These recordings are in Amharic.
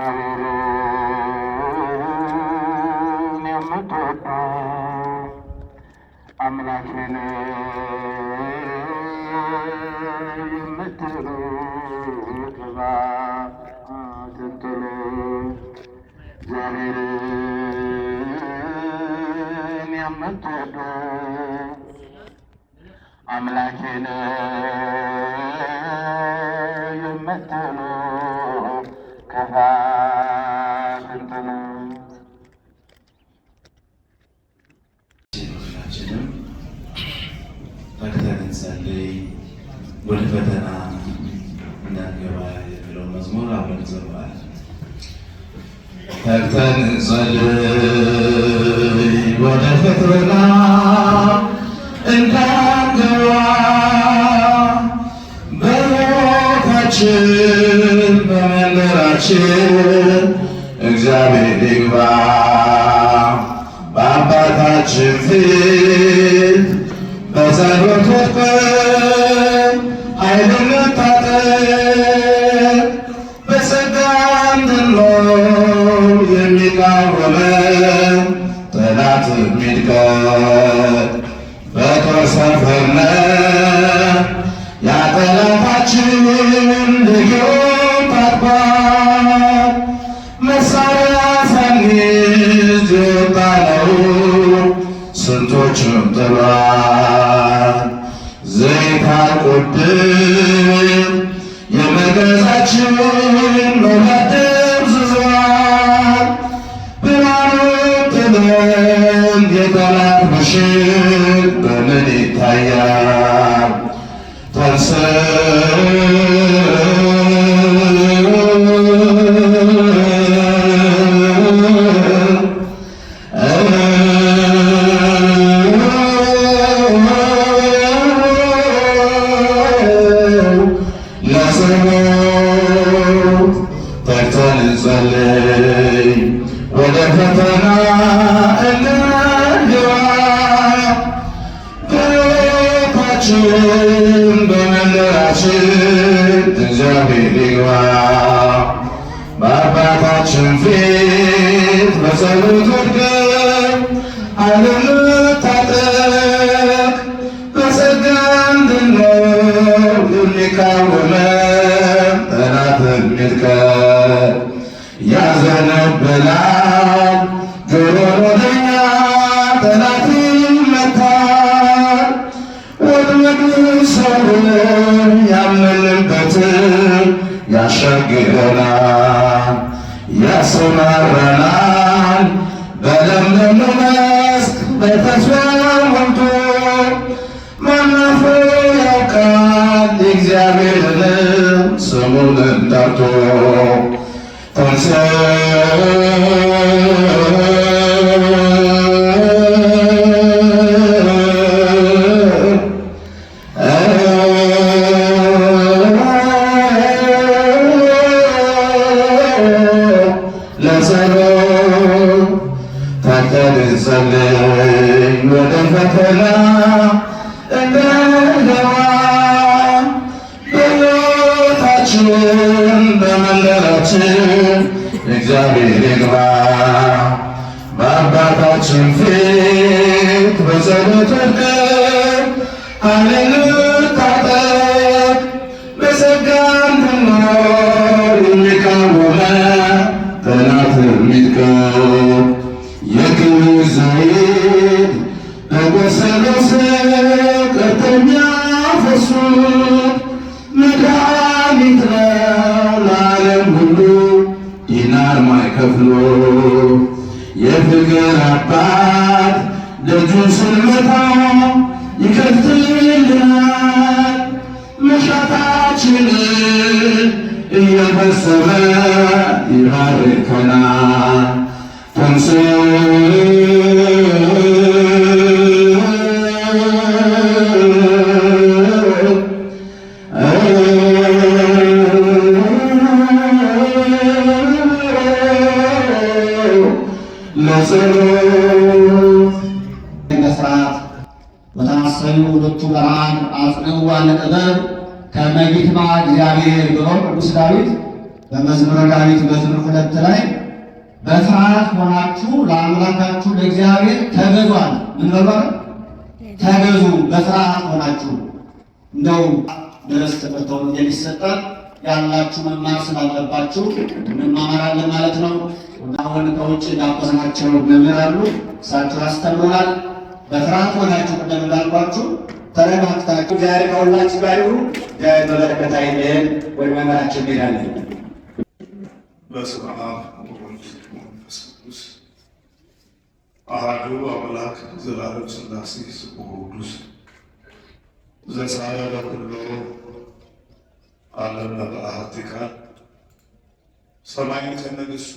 እግዚአብሔርን የምትወዱ አምላኬን የምትሉ ክፋትን ጥሉ። እግዚአብሔርን የምትወዱ አምላኬን የምትሉ ክፋትን ጥሉ። ሁላችንም ተግተን እንጸልይ፣ ወደ ፈተና እንዳንገባ የሚለውን መዝሙር አብረን እንዘምራለን። ተግተን እንጸልይ፣ ወደ ፈተና እንዳንገባ በሕይወታችን በመንገዳችን እግዚአብሔር ይግባ። በአባታችን ፊት በጸሎት ወድቀን ኃይልን እንታጠቅ፣ በጸጋ እንድንኖር የሚቃወመን ጠላት ይድቀቅ። በጦር ሰፈር ነን የጠላታችንን ልጆች ታጥቋል። መሳሪያ ሳንይዝ የወጣነው ስንቶችን ጥሏል። ዘይት አልቆብን የመገዛችንን መብራት ደብዝዟል። ብርሃኑን ጥለን የጠላት ምሽግ በምን ይታያል? ተግተን እንጸልይ፣ ወደ ፈተና እንዳንገባ በሕይወታችን በመንገዳችን እግዚአብሔር ይግባ። በአባታችን ፊት በጸሎት ወድቀን ኃይልን እንታጠቅ፣ በጸጋ እንድንኖር የሚቃወመን ጠላት ይድቀቅ። ያዘነብላል ጆሮን ወደኛ ጠላት ይመታል። ወጥመዱን ሰብረን ያመንበትን ያሻግረናል። ያሰማራናል በለምለም መስክ በተስፋ ሞልቶ። ማን አፍሮ ያውቃል የእግዚአብሔርን ስሙን ጠርቶ። ተግተን እንጸልይ፣ ወደ ፈተና እንዳንገባ በሕይወታችን በመንገዳችን እግዚአብሔር ይግባ። በአባታችን ፊት በጸሎት ወድቀን ኃይልን እንታጠቅ፣ በጸጋ እንድንኖር የሚቃወመን ጠላት ይድቀቅ። የክብር ዘይት በቆሰለው ቀርቶ የሚያፈሱት መድኃኒት ነው ለዓለም ሁሉ ዲናር ማይከፍሉ። የፍቅር አባት ደጁን ስንመታ ይከፍትልናል። መሻታችንን እየፈጸመ ይባርከናል። መስራት ወታሰዩ ሁለቱ ብርሃን አጽንዋ ለጥበብ ከመ ይትማ እግዚአብሔር ብሎ ቅዱስ ዳዊት በመዝሙረ ዳዊት መዝሙር 2 ላይ በፍርሃት ሆናችሁ ለአምላካችሁ ለእግዚአብሔር ተገዟል። ምን በሏል? ተገዙ። በፍርሃት ሆናችሁ እንደው ድረስ ተፈተው እንደሚሰጣል ያላችሁ መማር ስላለባችሁ እንማማራለን ማለት ነው። አሁን ከውጭ ጋበዝናቸው መምህር አሉ። እሳቸው ያስተምሩናል። በፍርሃት ሆናችሁ ቅድም እንዳልኳችሁ ተረጋግታችሁ እግዚአብሔር ከሁላችሁ ጋር ይሁን። እግዚአብሔር በበረከት አይለየን። ወደ መምህራችን እንሄዳለን። በስመ አብ ወወልድ ወመንፈስ ቅዱስ አሐዱ አምላክ ዘላለም ሥላሴ ስቡሕ ቅዱስ ዘሣረረ ኩሎ ዓለም በአሐቲ ቃል ሰማይን ከነገሱ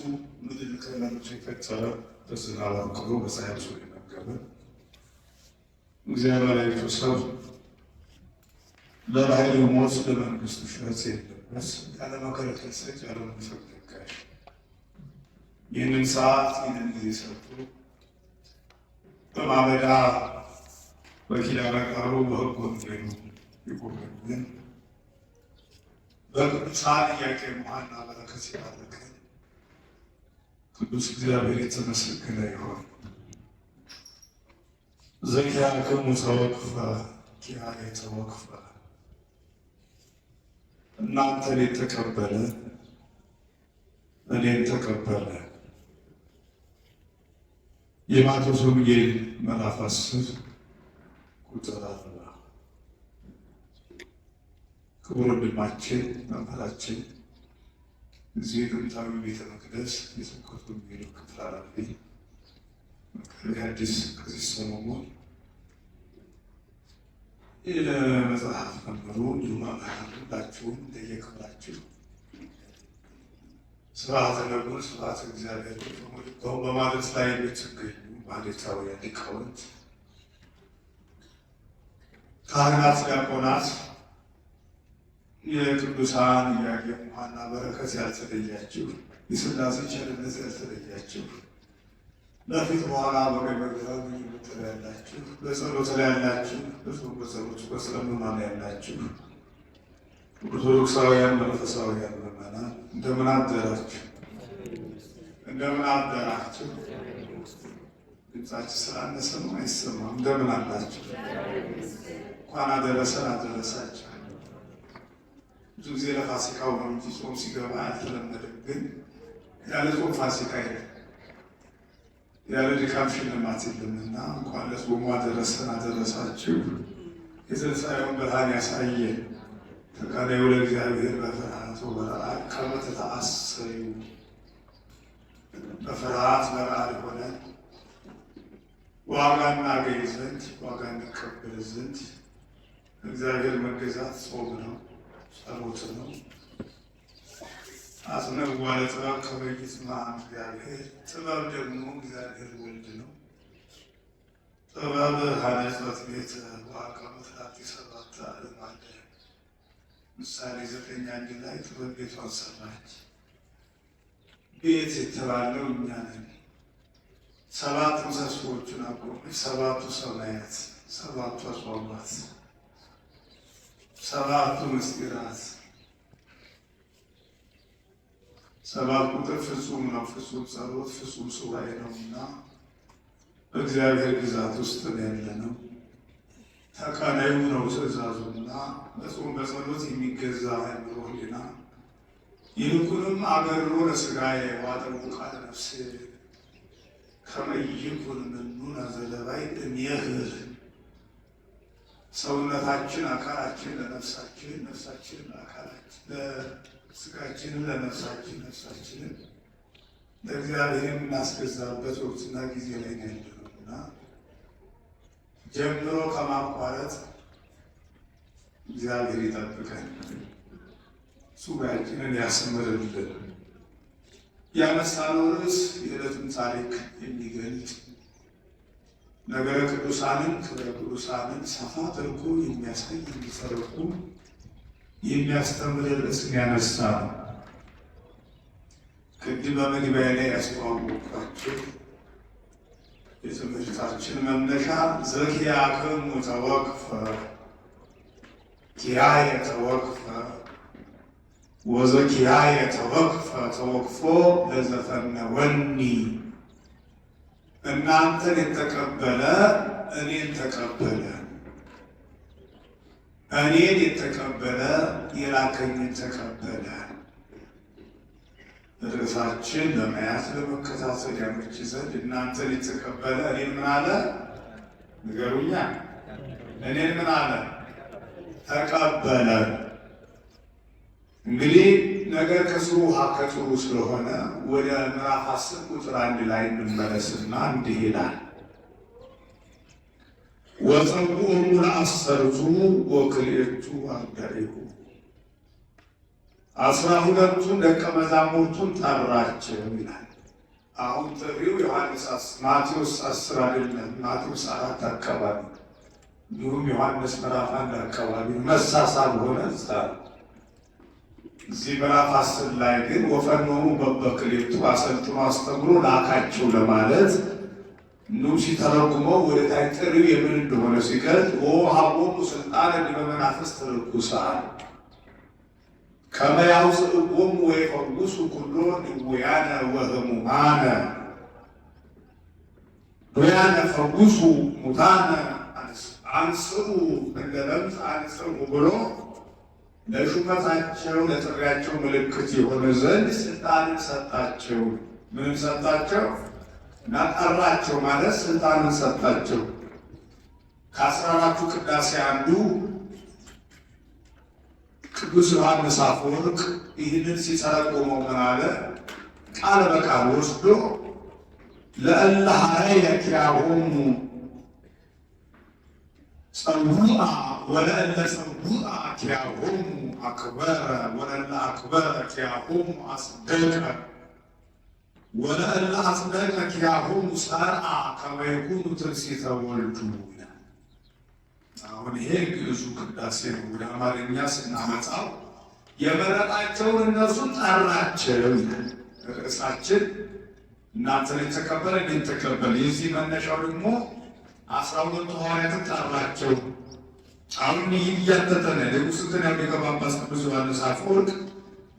ምድር ከነገሱ የፈጠረ በዝናብ አብቅሎ በፀሐይ አብስሎ የመገበ እግዚአብሔር መላእክቱ ሰው ለባሕርዩ ሞት ለመንግሥቱ ሽረት የለበስ ያለ መከለከል ሰጭ ያለ መንፈቅ ደጋሽ ይህንን ሰዓት ይህንን ጊዜ ሰርቶ በማለዳ በኪዳነ ቃሉ በሕጉ ወንጌሉ ይጎበኘን በቅዱሳን ኢያቄም ሐና በረከት ያድርገን። ቅዱስ እግዚአብሔር የተመሰገነ ይሁን። ዘኪያክሙ ተወክፈ ኪያየ ተወክፈ እናንተን የተቀበለ እኔን ተቀበለ። የማቴዎስ ወንጌል ምዕራፍ 10 ቁጥር 40። ክቡር ወንድማችን መምህራችን እዚህ የጥንታዊ ቤተ መቅደስ የስብከተ ወንጌል ክፍል ኃላፊ መጋቤ ሐዲስ ቀሲስ ሰሎሞን የመጽሐፍ መምህሩ እንዲሁም ሁላችሁም እንደየክፍላችሁ ስብሐተ ነግህ ስብሐተ እግዚአብሔር በማለት ላይ የምትገኙ ማኅሌታውያን ሊቃውንት፣ ካህናት፣ ዲያቆናት፣ የቅዱሳን ኢያቄም ሐና በረከት ያልተለያችሁ፣ የሥላሴ ቸርነት ያልተለያችሁ፣ በፊት በኋላ በቀኝ በግራ በየቦታው ያላችሁ፣ በጸሎት ላይ ያላችሁ፣ በጾም በጸሎት በጽሙና ያላችሁ ኦርቶዶክሳውያን መንፈሳውያን ምዕመናን እንደምን አደራችሁ? እንደምን አደራችሁ? ድምፃችሁ ስላነሰ ነው አይሰማም። እንደምን አላችሁ? እንኳን አደረሰን አደረሳችሁ። ብዙ ጊዜ ለፋሲካው ነው እንጂ ጾም ሲገባ አልተለመደም። ግን ያለ ጾም ፋሲካ የለም፣ ያለ ድካም ሽልማት የለምና እንኳን ለጾሙ አደረሰን አደረሳችሁ። የትንሣኤውን ብርሃን ያሳየን። ተቃራኒ ለእግዚአብሔር በፍርሃት ወበረዓድ ከመ ተተአሰዩ በፍርሃት በረዓድ ሆነን ዋጋ እናገኝ ዘንድ ዋጋ እንቀበል ዘንድ እግዚአብሔር መገዛት ጾም ነው፣ ጸሎት ነው። አጽንዕ ለጥበብ ከመ ይስምዐ እግዚአብሔር ጥበብ ደግሞ እግዚአብሔር ወልድ ነው። ጥበብ ሀነጸት ቤተ ወአቀመት ላቲ ሰባተ አዕማደ ምሳሌ 9:1 ላይ ጥበብ ቤቷን ሰራች። ቤት የተባለው እኛ ነን። 7 ምሰሶዎችን አቆመች። 7ቱ ሰማያት፣ 7ቱ አጽዋማት፣ 7ቱ ምስጢራት። 7 ቁጥር ፍጹም ነው። ፍጹም ጸሎት፣ ፍጹም ሱባኤ ነውና በእግዚአብሔር ግዛት ውስጥ ያለ ነው። ተቃራኒው ነው ትእዛዙና በጾም በጸሎት የሚገዛ አእምሮ ሕሊና ይልቁንም አገሮ ለሥጋዬ ወአጥብቁ ቃለ ነፍሴ ከመ ይኩን ምኑነ ዘለባይ እምየህር። ሰውነታችን አካላችን ለነፍሳችን፣ ነፍሳችን ለአካላችን፣ ለሥጋችንን ለነፍሳችን፣ ነፍሳችንን ለእግዚአብሔር የምናስገዛበት ወቅትና ጊዜ ላይ ያለነውና ጀምሮ ከማቋረጥ እግዚአብሔር ይጠብቀን፣ ሱባኤያችንን ያስምርልን። ያነሳነው ርዕስ የዕለቱን ታሪክ የሚገልጥ ነገረ ቅዱሳንን ክብረ ቅዱሳንን ሰፋ አድርጎ የሚያሳይ የሚተረኩ የሚያስተምር ርዕስን ያነሳ ነው። ቅድም በመግቢያ ላይ ያስተዋወቅኳችሁ የትምህርታችን መነሻ ዘኪያክሙ ተወክፈ ኪያየ ተወክፈ ወዘኪያየ ተወክፎ ለዘፈነወኒ እናንተን የተቀበለ እኔን ተቀበለ፣ እኔን የተቀበለ የላከኝን ተቀበለ። ርዕሳችን ለመያዝ ለመከታተል ያመች ዘንድ እናንተን የተቀበለ እኔን ምን አለ? ንገሩኛ። እኔን ምን አለ? ተቀበለ። እንግዲህ ነገር ከስሩ ውሃ ከጥሩ ስለሆነ ወደ ምዕራፍ 10 ቁጥር 1 ላይ እንመለስና እንዲህ ይላል። ወጸውዖሙ ለዐሠርቱ ወክልኤቱ አርዳኢሁ 12ቱን ደቀ መዛሙርቱን ጠራቸው ይላል። አሁን ጥሪው ማቴዎስ 10 አይደለም፣ ማቴዎስ 4 አካባቢ እንዲሁም ዮሐንስ ምዕራፍ 1 አካባቢ መሳሳብ ሆነ። እዚህ ምዕራፍ 10 ላይ ግን ወፈኖሙ በበክልኤቱ አሰልጥኖ አስተምሮ ላካቸው ለማለት ነው ሲተረጉመው ወደ ታይ ጥሪው የምን እንደሆነ ሲገልጽ ወሀቦሙ ሥልጣነ ዲበ መናፍስት ርኩሳን ከመ ያውፅእዎሙ ወይፈውሱ ኩሎ ድውያነ ወሕሙማነ ድውያነ ፈውሱ ሙታነ አንስኡ እንደ ለምጽ አንጽኡ ብሎ ለሹመታቸው ለጥሪያቸው ምልክት የሆነ ዘንድ ስልጣንን ሰጣቸው። ምንም ሰጣቸው? እና ጠራቸው ማለት ስልጣንን ሰጣቸው። ከ14ቱ ቅዳሴ አንዱ ቅዱስ ዮሐንስ አፈወርቅ ይህንን ሲተረጉመው ምን አለ? ቃል በቃል ወስዶ ለእለ ኀረየ ኪያሆሙ ጸውዐ ወለእለ ጸውዐ ኪያሆሙ አክበረ ወለእለ አክበረ ኪያሆሙ አጽደቀ ወለእለ አጽደቀ ኪያሆሙ ሰርዐ ከመ ይኩኑ ትንሣኤ ወልዱ። አሁን ይሄ ግዕዙ ቅዳሴ ነው። ወደ አማርኛ ስናመጣው የመረጣቸውን እነርሱን ጠራቸው ይላል። ርዕሳችን እናንተን የተቀበለ እኔን ተቀበለ። የዚህ መነሻው ደግሞ 12ቱ ሐዋርያትን ጠራቸው። አሁን ይህ እያተተነ ደግሞ ስንትን ያው ሊቀ ጳጳስ ቅዱስ ዮሐንስ አፈወርቅ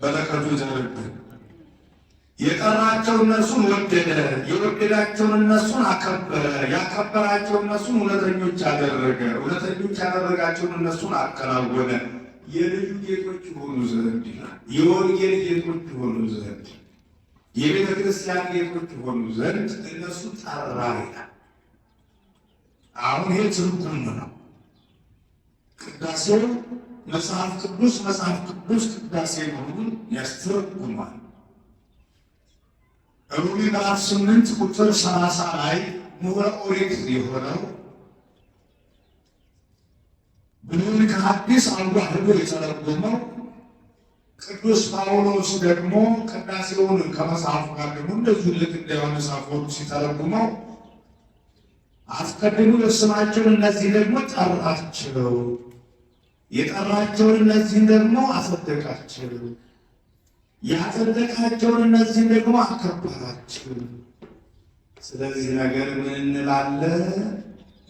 በረከቱ ይደርብን። የጠራቸው እነርሱን ወደደ፣ የወደዳቸውን እነርሱን አከበረ፣ ያከበራቸው እነርሱን እውነተኞች አደረገ፣ እውነተኞች ያደረጋቸውን እነርሱን አከናወነ። የልጁ ጌጦች ይሆኑ ዘንድ ይላል። የወንጌል ጌጦች ይሆኑ ዘንድ፣ የቤተ ክርስቲያን ጌጦች ይሆኑ ዘንድ እነሱ ጠራ ይላል። አሁን ይሄ ትርጉም ነው። ቅዳሴው መጽሐፍ ቅዱስ ቅዳሴ መሆኑን ያስተረጉማል። ሮሜ ምዕራፍ 8 ቁጥር 30 ላይ ምሁረ ኦሪት የሆነው ብሉይን ከሐዲስ አዋህዶ የተረጎመው ቅዱስ ጳውሎስ ደግሞ ቅዳሴውን ከመጽሐፉ ጋር ደግሞ እንደዚሁ ልክ እንደ ዮሐንስ አፈወርቅ ሲተረጉመው አስቀድሞ የወሰናቸውን እነዚህ ደግሞ ጠራቸው፣ የጠራቸውን እነዚህን ደግሞ አጸደቃቸው፣ ያጸደቃቸውን እነዚህን ደግሞ አከበራቸው። ስለዚህ ነገር ምን እንላለን?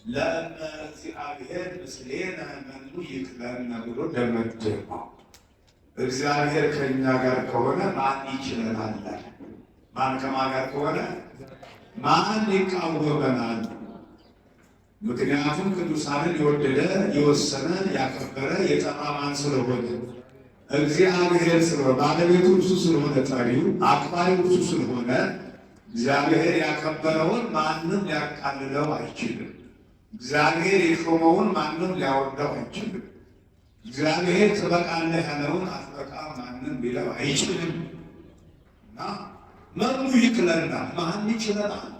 ለእነ እግዚአብሔር ምስሌነ መኑ ይክለነ ብሎ ደመደመው። እግዚአብሔር ከእኛ ጋር ከሆነ ማን ይችለናል? ማን ከማን ጋር ከሆነ ማን ይቃወመናል? ምክንያቱም ቅዱሳንን የወደደ የወሰነ ያከበረ የጠራ ማን ስለሆነ? እግዚአብሔር ስለሆነ፣ ባለቤቱ እሱ ስለሆነ፣ ጠሪው አክባሪው እሱ ስለሆነ እግዚአብሔር ያከበረውን ማንም ሊያቃልለው አይችልም። እግዚአብሔር የሾመውን ማንም ሊያወርደው አይችልም። እግዚአብሔር ትበቃለህ ያለውን አትበቃ ማንም ሊለው አይችልም። እና መኑ ይክለናል? ማን ይችለናል?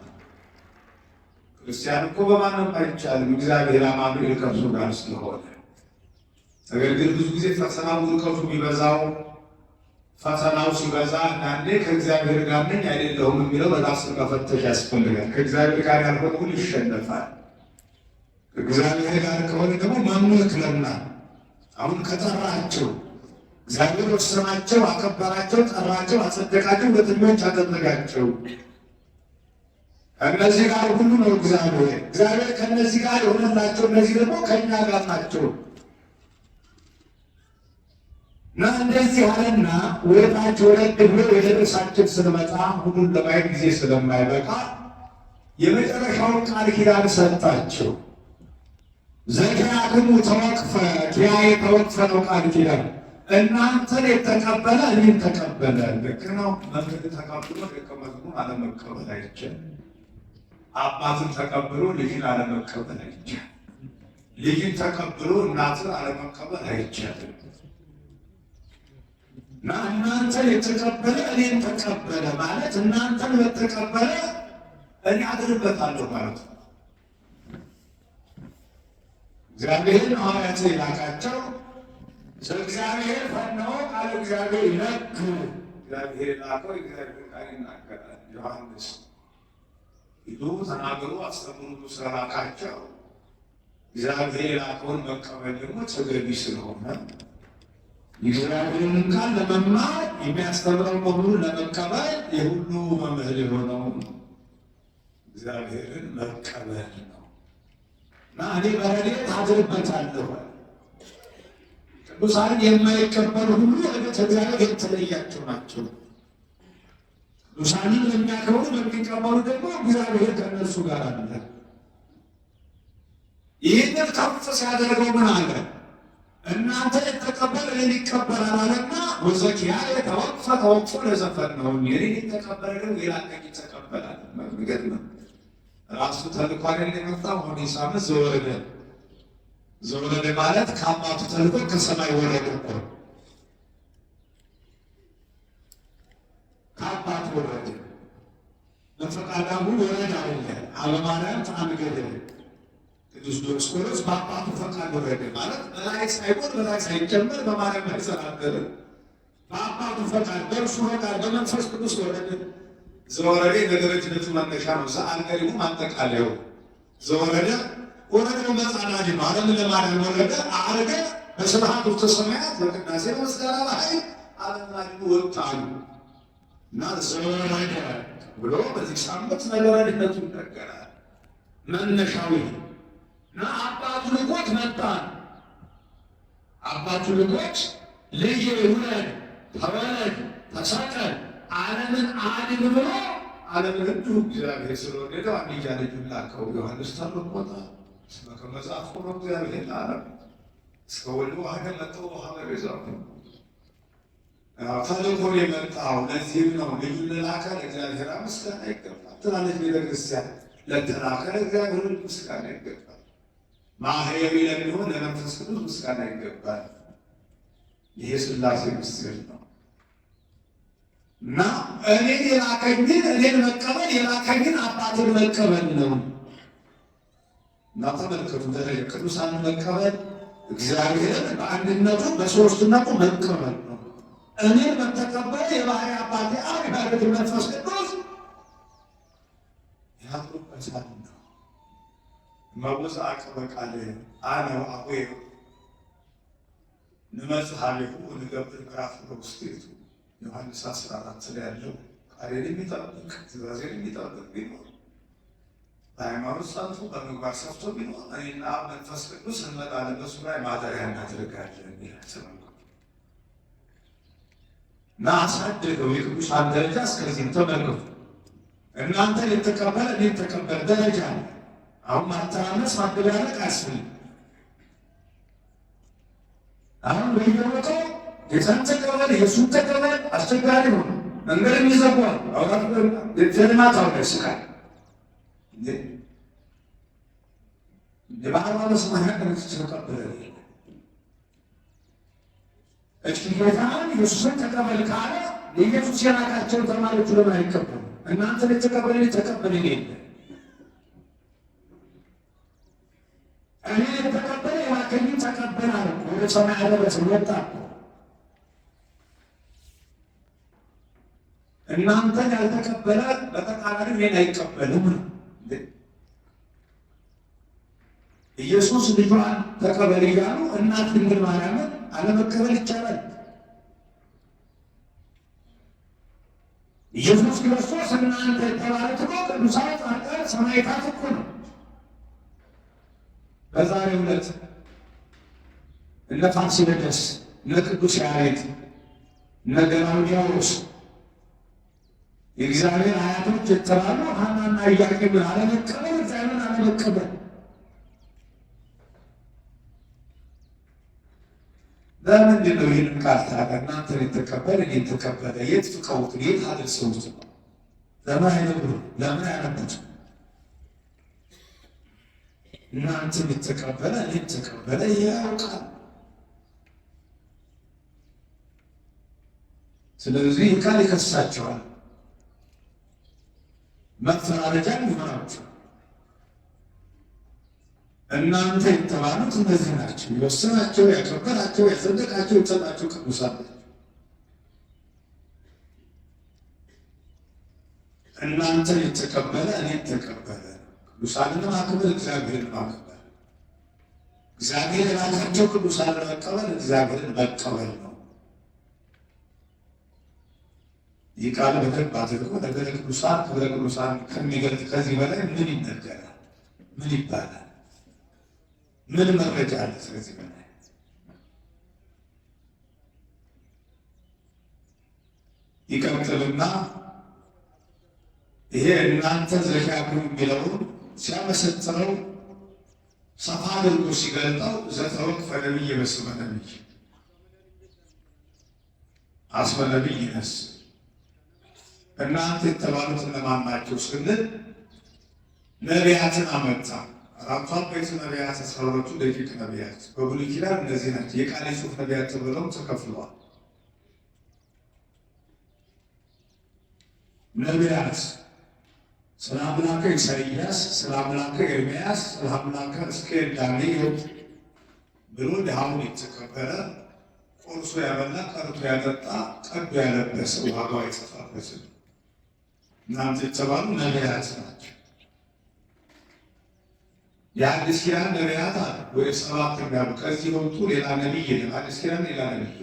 ክርስቲያን እኮ በማንም አይቻልም፣ እግዚአብሔር አማኑኤል ከእርሱ ጋር ስለሆነ። ነገር ግን ብዙ ጊዜ ፈተናው ውድቀቱ ቢበዛው፣ ፈተናው ሲበዛ አንዳንዴ ከእግዚአብሔር ጋር ነኝ አይደለሁም የሚለው በራስ መፈተሽ ያስፈልጋል። ከእግዚአብሔር ጋር ያልሆነ ሁሉ ይሸነፋል። እግዚአብሔር ጋር ከሆነ ደግሞ መኑ ይክለናል? አሁን ከጠራቸው እግዚአብሔር ወሰናቸው፣ አከበራቸው፣ ጠራቸው፣ አጸደቃቸው፣ ሁለተኞች አደረጋቸው። እነዚህ ጋር ሁሉ ነው እግዚአብሔር ከእነዚህ ጋር የሆነላቸው፣ እነዚህ ደግሞ ከእኛ ጋር ናቸው። እና እንደዚህ አለና ወደታች ወረድ ብሎ ወደ ርዕሳችን ስንመጣ ሁሉን ለማየት ጊዜ ስለማይበቃ የመጨረሻውን ቃል ኪዳን ሰጣቸው። ዘኪያክሙ ተወቅፈ ኪያዬ ተወቅፈ ነው ቃል ኪዳን። እናንተን የተቀበለ እኔን ተቀበለ። ልክ ነው። መምህር ተቀብሎ ደቀ መዝሙር አለመቀበል አይቻልም። አባትን ተቀብሎ ልጅን አለመቀበል አይቻልም። ልጅን ተቀብሎ እናትን አለመቀበል አይቻልም። እና እናንተን የተቀበለ እኔን ተቀበለ ማለት እናንተን በተቀበለ እኔ አድርበታለሁ ማለት ነው። እግዚአብሔርን ሐዋርያት የላካቸው እግዚአብሔር ፈነወ ቃለ እግዚአብሔር ይነክ እግዚአብሔር ላከው እግዚአብሔር ቃል ይናገራል። ዮሐንስ ሂዱ ተናገሩ አስተምሩ ስለላካቸው እግዚአብሔር የላከውን መቀበል ደግሞ ተገቢ ስለሆነ የእግዚአብሔርን ቃል ለመማር የሚያስተምረው መሆኑን ለመቀበል የሁሉ መምህር የሆነው እግዚአብሔርን መቀበል ነው እና እኔ በረድኤት አድርበታለሁ። ቅዱሳን የማይቀበሉ ሁሉ እቤተ እግዚአብሔር የተለያቸው ናቸው። ቅዱሳንን ለሚያከብሩ በሚቀበሉ ደግሞ እግዚአብሔር ከእነርሱ ጋር አለ። ይህንን ከፍ ሲያደርገው ምን አለ? እናንተ የተቀበለ እኔን ይቀበላል አለና ወዘኪያዬ ተወቅፈ ተወቅፎ ለዘፈነው እኔን የተቀበለ ደግሞ የላከኝ ይቀበላል። የሚገርም ራሱ ተልኮ አይደል የመጣው። አሁን ሳምንት ዘወረደ ዘወረደ ማለት ከአባቱ ተልኮ ከሰማይ ወረደ እኮ ከአባቱ ወረደ። በፈቃዳሙ ወረደ አለ አለማርያም ተአምገደ ቅዱስ ዲዮስቆሮስ በአባቱ ፈቃድ ወረደ ማለት በላይ ሳይሆን በላይ ሳይጨመር በማርያም ላይ ተናገረ። በአባቱ ፈቃድ በእርሱ ፈቃድ በመንፈስ ቅዱስ ወረደ። ዘወረደ ነገረችነቱ መነሻ ነው። ዘአንገሪሁ ማጠቃለያው ዘወረደ ወረደው መጻናጅ ነው። ዓለምን ለማዳን ወረደ። አረገ በስብሐት ውስተ ሰማያት በቅዳሴ በምስጋና በኃይል ዓለምን አድኖ ወጣሉ እና ዘወረደ ብሎ በዚህ ሳምንት ነገረችነቱ ይነገራል። መነሻዊ እና አባቱ ልኮት መጣ። አባቱ ልኮት ልጄ ውለድ ተወለድ ተሰቀል ዓለምን አድን ብሎ ዓለምን እንዲሁ እግዚአብሔር ስለወደደው አንድያ ልጁን ላከው። ዮሐንስ ተርኮታ እስመ ከመ መጽሐፍ ሆኖ እግዚአብሔር ለዓለም እስከ ወልድ ዋህደ መጥቶ በኋላ ቤዛው ተልኮ የመጣው ለዚህም ነው። ልጁን ለላከ ለእግዚአብሔር ምስጋና ይገባል ትላለች ቤተክርስቲያን። ለተላከ ለእግዚአብሔር ምስጋና ይገባል። ማህየዊ ለሚሆን ለመንፈስ ቅዱስ ምስጋና ይገባል። ይሄ ሥላሴ ምስጢር ነው እና እኔን የላከኝን እኔን መቀበል የላከኝን አባትን መቀበል ነው። እና ተመልከቱ ደረጃ ቅዱሳን መቀበል እግዚአብሔርን በአንድነቱ በሦስትነቱ መቀበል ነው። እኔን በተቀበለ የባህሪ አባቴ አብ ባሕርይ መንፈስ ቅዱስ ያድሩበታል ነው። መውፅ አቅበ ቃል አነ አቡየ ንመጽእ ኀቤሁ ወንገብር ምዕራፍ ውስጤቱ ዮሐንስ 14 ላይ ያለው ቃሌን የሚጠብቅ ትእዛዜን የሚጠብቅ ቢኖር በሃይማኖት ጸንቶ በምግባር ሰርቶ ቢኖር እኔና መንፈስ ቅዱስ እንመጣለን በእሱ ላይ ማደሪያ እናደርጋለን ይላል። እና አሳደገው የቅዱሳን ደረጃ እስከዚህም ተመልከቱ። እናንተን የተቀበለ እኔን ተቀበለ ደረጃ ነው። አሁን ማተራመስ ማደባለቅ አያስፈልግም። አሁን በየቦታው ጌታን ተቀበለ ኢየሱስን ተቀበለ አስቸጋሪ ሆነ። መንገድ የሚዘጓል አውራት ዘልማት አውደ ስቃይ የባህር መስማያ ቀነስ ተቀበለ። እሺ ጌታን ኢየሱስን ተቀበል ካለ ኢየሱስ የላካቸው ተማሪዎቹ ለምን አይቀበሉ? እናንተን የተቀበለ ተቀበለ ይሄ እኔ የተቀበለ የላከኝን ተቀበለ አለ። ወደ ሰማይ አደረሰ ወጣ። እናንተን ያልተቀበለ በተቃራኒ እኔን አይቀበልም። ኢየሱስ ልጇን ተቀበል እያሉ እናት ድንግል ማርያምን አለመቀበል ይቻላል? ኢየሱስ ክርስቶስ እናንተ የተባሉት እኮ ቅዱሳን ጻድቃን ሰማዕታት እኮ ነው። በዛሬው ዕለት እነ ፋሲለደስ እነ ቅዱስ ያሬድ እነ ገላውዴዎስ የእግዚአብሔር አያቶች የተባሉ ሐናና ኢያቄምን አለመቀበል እግዚአብሔርን አለመቀበል። ለምንድን ነው ይህንን ቃል ታዲያ እናንተን የተቀበለ እኔን ተቀበለ? የት ፍቀውት የት አድርሰውት ነው? ለምን አይነግሩ? ለምን አያነቡት? እናንተን የተቀበለ እኔን ተቀበለ ያውቃል። ስለዚህ ቃል ይከሳቸዋል፣ መፈራረጃ ይሆናቸው። እናንተ የተባሉት እነዚህ ናቸው። የወሰናቸው፣ ያከበራቸው፣ ያጸደቃቸው፣ የሰጣቸው ቅዱሳን ናቸው። እናንተን የተቀበለ እኔን ተቀበለ። ቅዱሳንን ማክበር እግዚአብሔርን ማክበር፣ እግዚአብሔር የላካቸው ቅዱሳንን መቀበል እግዚአብሔርን መቀበል ነው። ይህ ቃል በደንብ አድርጎ ነገረ ቅዱሳን ክብረ ቅዱሳን ከሚገልጥ ከዚህ በላይ ምን ይነገራል? ምን ይባላል? ምን መረጃ አለ? ስለዚህ በላይ ይቀጥልና ይሄ እናንተ ዘሻግሩ የሚለውን ሲያመሰጥረው ሰፋ አድርጎ ሲገልጠው ዘተወክፈ ነቢይ በስመ ነቢይ አስመ ነቢይ ይነስ። እናንተ የተባሉት እነማን ናቸው ስንል ነቢያትን አመጣ። አራቱ አበይት ነቢያት፣ 12ቱ ደቂቅ ነቢያት በብሉይ ኪዳን እነዚህ ናቸው። የቃል ጽሑፍ ነቢያት ተብለው ተከፍለዋል። ነቢያት ስለ አምላከ ኢሳይያስ፣ ስለ አምላከ ኤርምያስ፣ ስለ አምላከ ሕዝቅኤል፣ ዳንኤል ብሎ ድሃውን የተቀበለ ቆርሶ ያበላ ቀርቶ ያጠጣ ቀዶ ያለበሰ ዋጋው አይጠፋበት እናንተ የተባሉ ነቢያት ናቸው። የአዲስ ኪዳን ነቢያት አሉ ወደ 7 ያሉ። ከዚህ ወጡ ሌላ ነቢይ የለም። አዲስ ኪዳን ሌላ ነቢይ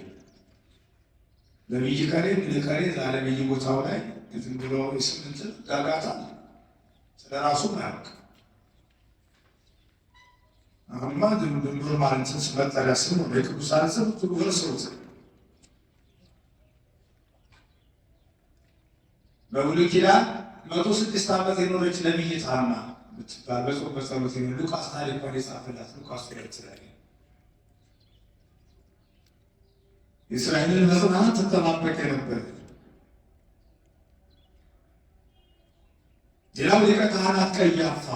ነቢይ ከሬ ምን ከሬ ዛለብይ ቦታው ላይ ዝም ብሎ ስምንት ጋጋታ ስለ ራሱ ማያውቅ አሁንማ ድምድምሮ ማለት መጠሪያ ስሙ የቅዱሳን ስም ወርሰውት በብሉይ ኪዳን 106 ዓመት የኖረች ነቢይት ሐና ብትባል በጾም በጸሎት ሉቃስ ታሪኳን የጻፈላት ሉቃስ ላይ እስራኤልን መጽናናት ትጠባበቅ ነበር። ሌላው ሊቀ ካህናት ቀያፋ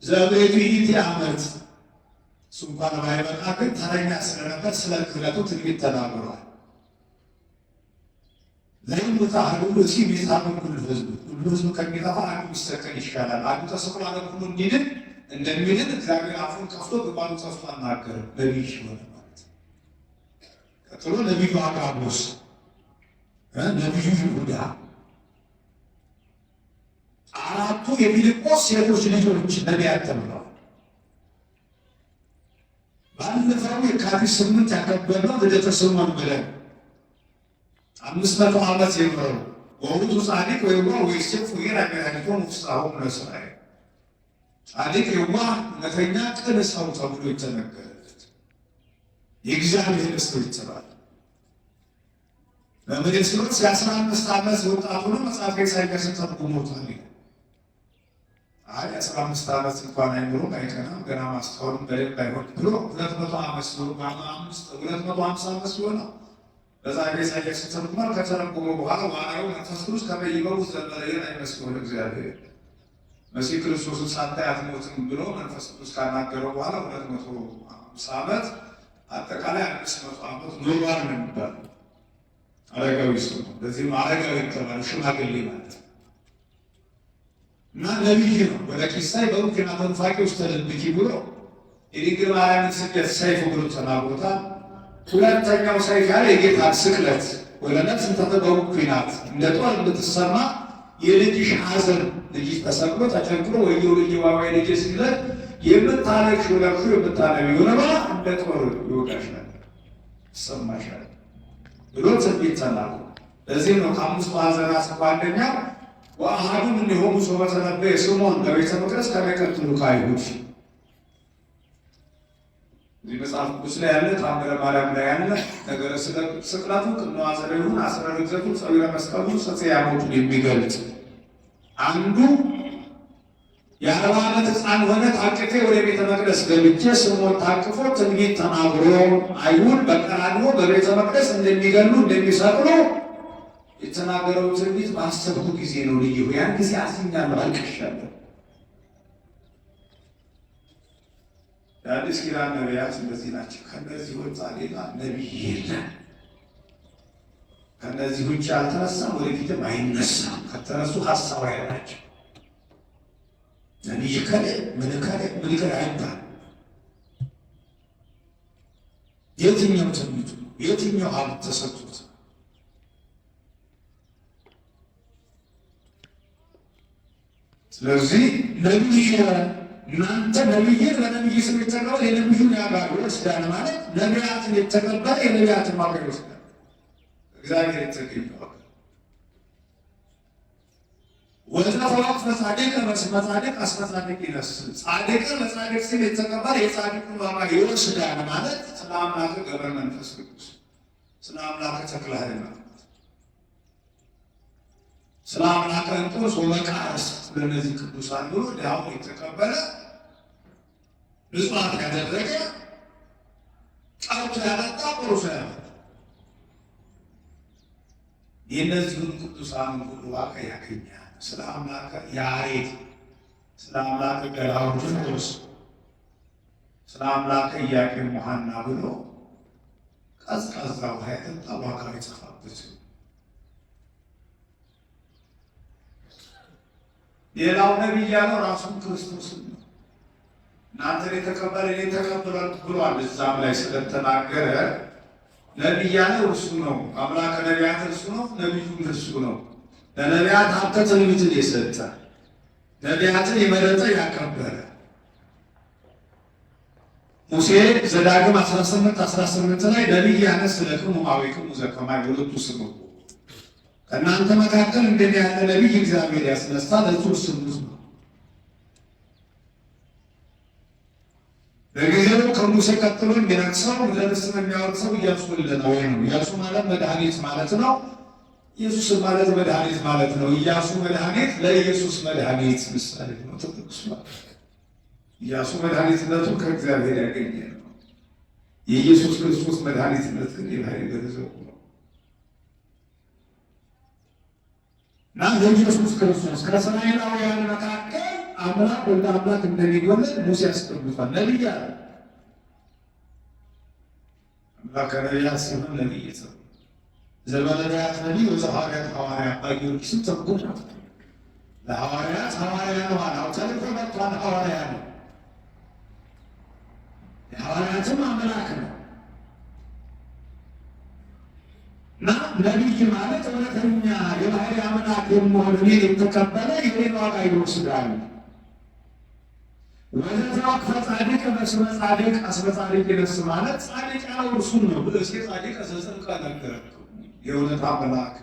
ዘቤቱ ይእቲ ዓመት እሱ እንኳን ባይበቃ ግን ተረኛ ስለነበር ስለ ክህነቱ ትንቢት ተናግሯል። ለይሙት አሐዱ እስኪ ሚዛኑን ሁሉ ህዝቡ ከሚጠፋ አንዱ ቢሰቀል ይሻላል። አንዱ ተሰቅሎ ዓለም ሁሉ እንዲድን እንደሚድን እግዚአብሔር አፉን ከፍቶ ግንባሩ ከፍቶ አናገረ። ነቢይ ሆነ ማለት ቀጥሎ ነቢዩ አጋቦስ፣ ነቢዩ ይሁዳ፣ አራቱ የፊልጶስ ሴቶች ልጆች ነቢያት ተብለዋል። ባለፈው የካቲት 8 ያከበርነው ልደተ ስምዖን ብለን 500 ዓመት የኖረው ወውቱ ጻድቅ ወይዋ ወይሴፍ ወይራ ገራዲቶ ሙፍሳሁ ነስራይ ጻድቅ የዋ እውነተኛ ቅን ሰው ተብሎ የተነገረለት የእግዚአብሔር ሰው ይባላል። በምድር ሲኖር 15 ዓመት ወጣት ሆኖ መጽሐፈ ኢሳይያስን ተርጉሞታል። 15 ዓመት እንኳን አይኖርም አይቀናም ገና ማስተዋሉም በደንብ አይሆን ብሎ 200 ዓመት ሲሆን 250 ዓመት ሲሆን በዛ ኢሳይያስ ተርጉሟል። ከተረጎመ በኋላ ዋናው መንፈስ ቅዱስ ከበይበው ዘመረየን አይመስልም እግዚአብሔር መሲህ ክርስቶስን ሳታይ አትሞትም ብሎ መንፈስ ቅዱስ ካናገረው በኋላ 250 ዓመት አጠቃላይ 500 ዓመት ኖሯል ነው የሚባለው። አረጋዊ ሰው ነው። በዚህም አረጋዊ ተባለ ሽማግሌ ማለት እና ነቢይ ነው። ወደ ቂሳይ በሩቅና ተንፋቂ ውስጥ ተደብቂ ብሎ የድንግል ማርያምን ስደት ሰይፍ ብሎ ተናግሮታል። ሁለተኛው ሰይፍ ያለ የጌታን ስቅለት ወለነፍስ ተተበውኩናት እንደ ጦር እንድትሰማ የልጅሽ ሐዘን ልጅሽ ተሰቅሎ ተቸንክሮ ወየው ልጅ ዋዋይ ልጅ ሲለት የምታለቅሽ ወለክሹ የምታነቢው ነባ እንደ ጦር ይወጋሻል ይሰማሻል ብሎ ትንቢት ተናግሮ ለዚህ ነው ከአምስቱ ሐዘናት አንደኛው ወአሐዱም እንዲሆኑ ሰው በተነበየ ስምዖን በቤተ መቅደስ ከመቀጥሉ ከአይሁድ እዚህ መጽሐፍ ቅዱስ ላይ ያለ ተአምረ ማርያም ላይ ያለ ነገረ ስቅለቱ ቅንዋተ ዘሪሁን አስረ ርግዘቱ ጸዊረ መስቀሉ ሰጽያሞቱን የሚገልጽ አንዱ የ40 ዓመት ሕፃን ሆነ ታቅፌ ወደ ቤተ መቅደስ ገብቼ ስሞት ታቅፎ ትንቢት ተናግሮ አይሁድ በቀራንዮ በቤተ መቅደስ እንደሚገሉ እንደሚሰቅሉ የተናገረው ትንቢት ባሰብኩ ጊዜ ነው ልዩ ያን ጊዜ አዝኛለሁ፣ አልቅሻለሁ። የአዲስ ኪዳን ነቢያት እንደዚህ ናቸው። ከነዚህ ወጣ ሌላ ነቢይ የለም። ከነዚህ ውጭ አልተነሳም፣ ወደፊትም አይነሳም። ከተነሱ ሀሳባዊ ናቸው። ነቢይ ከሌ ምን ከሌ አይባል። የትኛው ትንቢቱ የትኛው ሀብት ተሰጥቶት? ስለዚህ ነቢይ እናንተ ነቢይን በነቢይ ስም የተቀበለ የነቢዩን ያጋር ይወስዳል ማለት ነቢያትን የተቀበለ የነቢያትን ዋጋ ይወስዳል። እግዚአብሔር የተገኘው ወዘተዋቅ በጻድቅ በጻድቅ አስበጻድቅ ይነስል ጻድቅን በጻድቅ ስም የተቀበለ የጻድቁን ዋጋ ይወስዳል ማለት ስለ አምላክ ገብረ መንፈስ ቅዱስ ስለ አምላክ ተክለ ሃይማኖት ስለ አምላክ እንጦስ ወመቃርስ ለነዚህ ቅዱሳን ብሎ ዳዊት የተቀበለ ምጽዋት ያደረገ ጣዖት ያጠጣ ቁርስ ያመጣ የእነዚሁን ቅዱሳን ሁሉ ዋጋ ያገኛል። ስለ አምላክ ያሬድ፣ ስለ አምላክ ገላውዴዎስ፣ ስለ አምላክ ኢያቄም ወሐና ብሎ ቀዝቃዛ ውሃ ያጠጣ ዋጋ የጻፈበት። ሌላው ነቢይ ያለው ራሱን ክርስቶስን ነው። እናንተን የተቀበለ እኔን ተቀበለ ብሏል። እዛም ላይ ስለተናገረ ነቢይ ያለው እርሱ ነው። አምላከ ነቢያት እርሱ ነው። ነቢዩም እርሱ ነው። ለነቢያት ሀብተ ትንቢትን የሰጠ ነቢያትን የመረጠ ያከበረ ሙሴ ዘዳግም 18 ላይ ነቢይ ያነስ ለክሙ አዊክሙ ዘከማይ ወለቱ ስሙ ከእናንተ መካከል እንደዚህ ያለ ነቢይ እግዚአብሔር ያስነሳ ለእሱ ስሙት ነው። በጊዜው ከሙሴ ቀጥሎ የሚነግሰው ለርስም የሚያወርሰው ኢያሱ ወልደ ነዌ ነው። ኢያሱ ማለት መድኃኒት ማለት ነው። ኢየሱስ ማለት መድኃኒት ማለት ነው። ኢያሱ መድኃኒት ለኢየሱስ መድኃኒት ምሳሌ ነው። ተጠቅሷ ኢያሱ መድኃኒትነቱ ከእግዚአብሔር ያገኘ ነው። የኢየሱስ ክርስቶስ መድኃኒትነት ግን የባህሪ ገንዘቡ ነው እና የኢየሱስ ክርስቶስ ከእስራኤላውያን መካከል አምላክ ወልደ አምላክ እንደሚወለድ ሙሴ ያስቀምጧል። ነቢይ አለ አምላክ ነቢያት ሲሆን ነቢይ ሰው ዘበነቢያት ነቢይ ወዘሐዋርያት ሐዋርያ ጊዮርጊስም ተርጉም ነው። ለሐዋርያት ሐዋርያ ነው አለው። ተልኮ መጥቷል። ሐዋርያ ነው። የሐዋርያትም አምላክ ነው እና ነቢይ ማለት እውነተኛ የባህሪ አምላክ የመሆን እኔን የተቀበለ የኔን ዋጋ ይወስዳል። ወዘተወክፈ ጻድቅ በስመ ጻድቅ አስበ ጻድቅ ይነስ ማለት ጻድቅ ያለው እርሱን ነው። ብእሴ ጻድቅ ዘጽድቅ ነገረው የእውነት አምላክ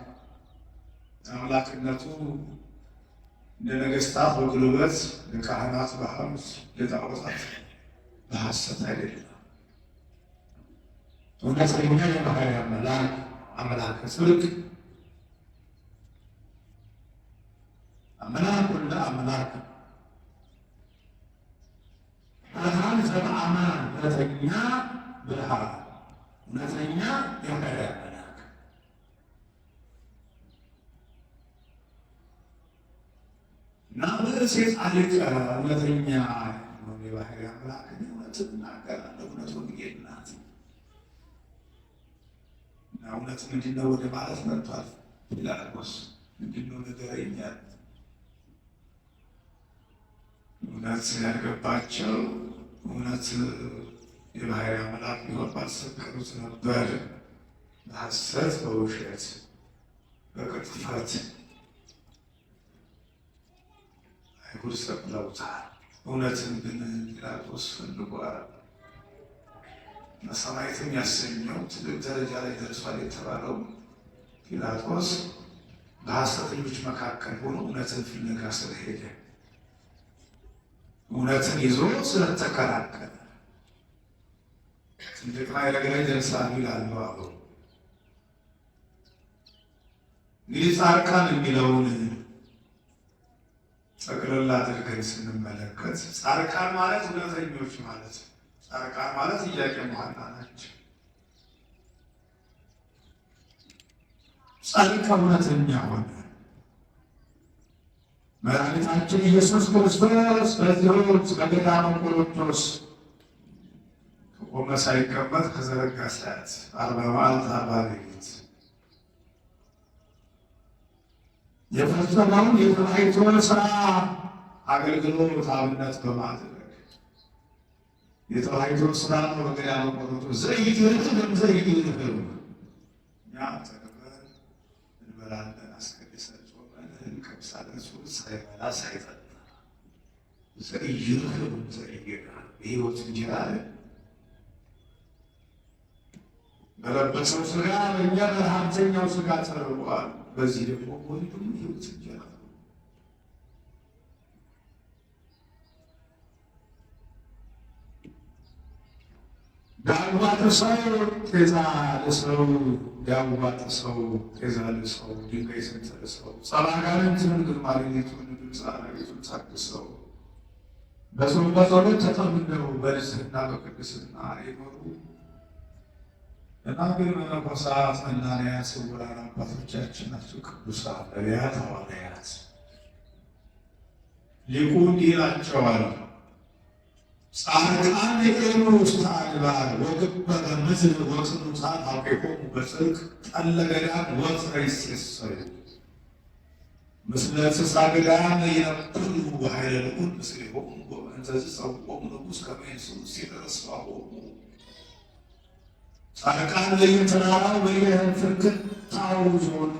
አምላክነቱ እንደ ነገሥታት በጉልበት ለካህናት በሐውስ ለጣዖታት በሐሰት አይደለም። እውነተኛ የባህሪ አምላክ ጽድቅ አምላክ ወልደ አምላክ ብርሃን ዘበአማን እውነተኛ ብርሃን እውነተኛ የባህሪ አምላክ እና ብእሴ ጻድቅ እውነተኛ የባህሪ አምላክ እውነትን እናገራለሁ። እውነት ወንጌል ናት። እውነት ምንድነው ወደ ማለት መጥቷል። ጲላጦስ ምንድነው ንገረኝ አለ። እውነት ያልገባቸው እውነት የባህሪ አምላክ ቢሆን ባልሰከሩት ነበር። በሐሰት በውሸት በቅጥፈት አይሁድ ሰቅለውታል። እውነትን ግን ጲላጦስ ፈልጓል። ሰማዕትም ያሰኘው ትልቅ ደረጃ ላይ ደርሷል የተባለው ጲላጦስ በሐሰተኞች መካከል ሆኖ እውነትን ፍለጋ ስለሄደ እውነትን ይዞ ስለተከራከረ ትልቅ ኃይለ ገናይ ደርሳሉ ይላሉ አበው። እንግዲህ ጻድቃን የሚለውን ጠቅልላ አድርገን ስንመለከት ጻድቃን ማለት እውነተኞች ማለት ነው። ጻድቃን ማለት ኢያቄም ወሐና ናቸው። ጻድቅ እውነተኛ ሆነ መድኃኒታችን ኢየሱስ ክርስቶስ በዚሁት በገዳመ ቆሮንቶስ ከቆመ ሳይቀመጥ ከዘረጋ ሰዓት 40 መዓልት 40 ሌሊት የፈጸመውን የተባይቶ ሥራ አገልግሎት አብነት በማድረግ የተባይቶ ሥራ ነው። በገዳመ ቆሮንቶስ ዘይትልትም ዘይትልትም እኛ ተቀበል እንበላለን፣ አስቀድሰን ጾመን እንቀምሳለን። እሱ ሳይበላ ሳይጠጣ ዘይትልትም ዘይጌና የሕይወት እንጀራ አለ በለበሰው ሥጋ በእኛ በረሃብተኛው ሥጋ ተርቧል። በዚህ ደግሞ ወንድም ሕይወት እንጀራ ነው። ዳዋ ጥሰው ጤዛ ልሰው፣ ዳዋ ጥሰው ጤዛ ልሰው፣ ድንጋይ ሰንጠልሰው፣ ጸባጋንንትን ግርማ ሌሊቱን ድምፃና ቤቱን ታግሰው በጾም በጸሎት ተጠምደው በንጽሕና በቅድስና የኖሩ ደናግል መነኮሳት መናንያን ስውራን አባቶቻችን ናቸው። ቅዱሳን ነቢያት ሐዋርያት። ሊቁ እንዲህ ይላቸዋል፣ ጻድቃን የኤሉ ውስተ አድባር ወግበረ ምድር ወጽኑሳን አውቄሆሙ በጽድቅ ጠለ ገዳም ወትረ ይሴሰዩ ምስለ እንስሳ ገዳም ይነብሩ በኃይለ ልዑል ምስሌሆሙ ወእንዘ ዝጸውዖሙ ንጉሥ ከመ ይንሥኡ ሲደረስዋሆሙ። ጻድቃን በየተራራው በየፍርክታው ዞሩ፣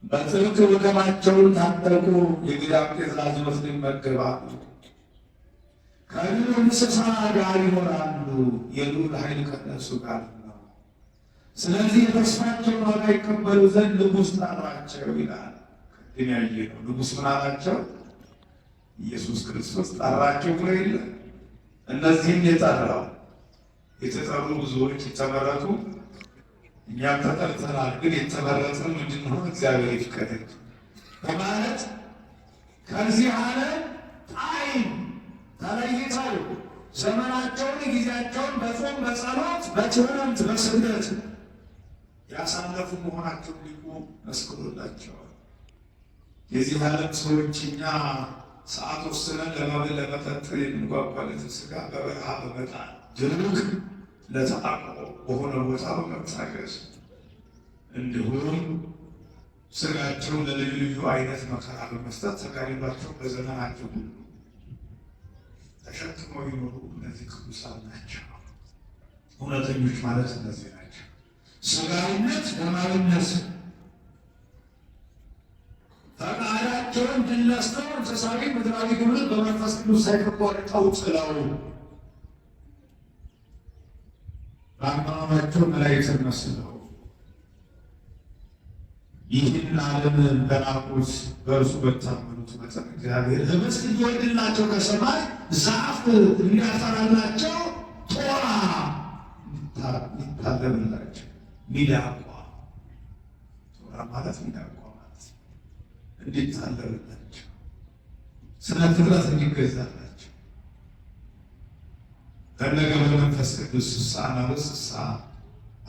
በጥልቅ ወገባቸውን ታጠቁ፣ የገዳም ትእዛዛትን ይመገባሉ፣ ከዱር እንስሳ ጋር ይኖራሉ፣ የልዑል ኃይል ከእነርሱ ጋር ነው። ስለዚህ የተስፋቸውን ዋጋ ይቀበሉ ዘንድ ንጉሥ ጠራቸው ይላል። ቅድም ያየነው ንጉሥ ምን አላቸው? ኢየሱስ ክርስቶስ ጠራቸው ብሎ የለ እነዚህም የጠራው የተጠሩ ብዙዎች የተመረጡ እኛም ተጠርተናል፣ ግን የተመረጥን እንድንሆን እግዚአብሔር ይፍቀድልን በማለት ከዚህ ዓለም ጣዕም ተለይተው ዘመናቸውን ጊዜያቸውን በጾም በጸሎት በትምህርት በስግደት ያሳለፉ መሆናቸውን ሊቁ መስክሮላቸዋል። የዚህ ዓለም ሰዎች እኛ ሰዓት ወስነን ለመብል ለመጠጥ የምንጓጓለትን ሥጋ በበረሃ በመጣል ድርቅ ለተአቅቦ በሆነ ቦታ በመታገዝ እንዲሁም ሥጋቸውን ለልዩ ልዩ አይነት መከራ በመስጠት ተጋድሏቸው በዘመናቸው ሁሉ ተሸክመው ይኖሩ እነዚህ ቅዱሳን ናቸው። እውነተኞች ማለት እነዚህ ናቸው። ሥጋዊነት ደማዊነት ፈቃዳቸውን ድል ነስተው እንስሳዊ ምድራዊ ግብርን በመንፈስ ቅዱስ ሳይቆርጠው ጥለው በአቋማቸው መላእክትን መስለው ይህን ዓለም በናቁት በእርሱ በታመኑት መጠን እግዚአብሔር ኅብስት እንዲወርድላቸው ከሰማይ ዛፍ እንዲያፈራላቸው ጦራ እንዲታለምላቸው ሚዳቋ ጦራ ማለት ሚዳቋ ማለት እንዲታለምላቸው ስለ ፍጥረት እንዲገዛላቸው በነገብረ መንፈስ ቅዱስ 60 ዓመት 60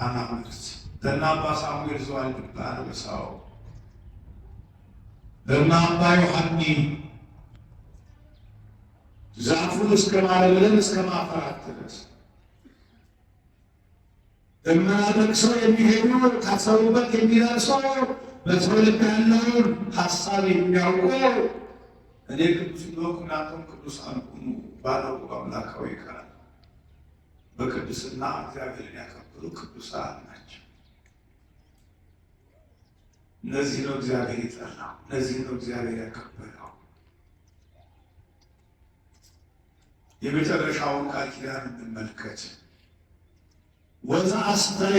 አናብርት በእነ አባ ሳሙኤል ዘዋልድባ አንበሳው በእነ አባ ዮሐኒ ዛፉን እስከ ማለብለን እስከ ማፈራት ድረስ በማያደርሰው የሚሄዱ ካሰቡበት የሚደርሰው በትውልድ ያለውን ሀሳብ የሚያውቁ እኔ ቅዱስ እንደሆንኩ እናንተም ቅዱሳን ሁኑ ባለው አምላካዊ ቃል በቅድስና እግዚአብሔርን ያከበሩ ቅዱሳን ናቸው። እነዚህ ነው እግዚአብሔር የጠራው፣ እነዚህ ነው እግዚአብሔር ያከበረው። የመጨረሻውን ቃል ኪዳን እንመልከት። ወዛ አስተየ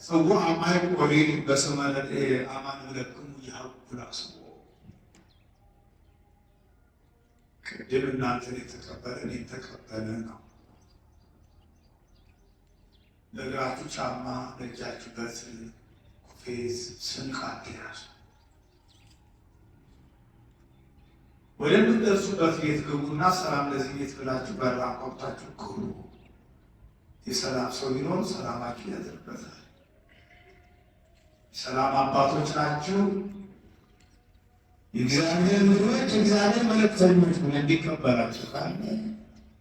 ጽዋዐ ማይ ቆሪን በስመ ነድኤ አማን እብለክሙ ይሃብኩ አስቦ። ቅድም እናንተን የተቀበለ እኔን ተቀበለ ነው። ለእግራችሁ ጫማ፣ ለእጃችሁ በትር፣ ኩፌዝ፣ ስንቅ አትያዙ። ወደምትደርሱበት ቤት ግቡና ሰላም ለዚህ ቤት ብላችሁ በር አንኳኩታችሁ ግቡ። የሰላም ሰው ቢኖር ሰላማችሁ ያድርበታል። የሰላም አባቶች ናችሁ። የእግዚአብሔር ልጆች፣ የእግዚአብሔር መልእክተኞች ሆነ እንዲቀበላችሁ ካለ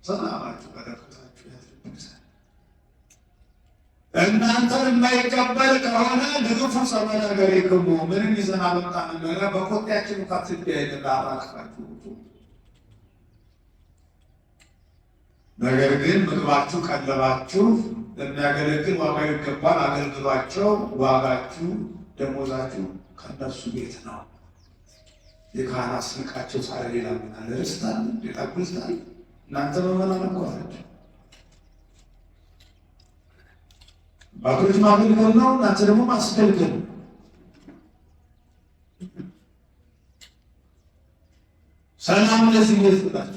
ሰላማችሁ በረከታችሁ ያድርበታል። እናንተን የማይቀበል ከሆነ ልግፉ ሰበለ ገሬክሙ ምንም ይዘን አልወጣንም ነገር በኮቴያችን ካትቢያ አራቅፋችሁ ነገር ግን ምግባችሁ ቀለባችሁ ለሚያገለግል ዋጋ ይገባል። አገልግሏቸው። ዋጋችሁ ደሞዛችሁ ከነሱ ቤት ነው። የካህናት ስንቃቸው ሳለ ሌላ ምን አለ? ርስታል ሌጣጉልታል። እናንተ በመናን እኮናቸው አባቶች ማገልገል ነው። እናንተ ደግሞ ማስገልገል። ሰላም ለዚህ ቤት ብላችሁ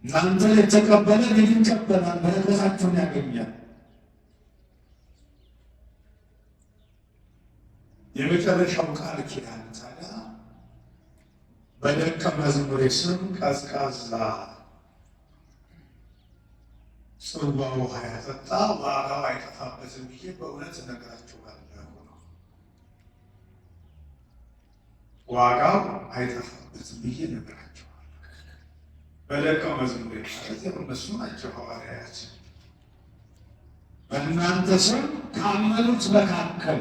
እናንተ የተቀበለ ይቀበላል፣ በረከታችሁን ያገኛል። የመጨረሻው ቃል ኪዳን ታዲያ በደቀ መዝሙሬ ስም ቀዝቃዛ ጽዋ ውሃ ያጠጣ ዋጋው አይጠፋበትም ብዬ በእውነት እነግራችኋለሁ ነው። ዋጋው አይጠፋበትም ብዬ እነግራችኋለሁ። በደቀ መዝሙሬ ማለት እነሱ ናቸው ሐዋርያት። በእናንተ ስም ካመኑት መካከል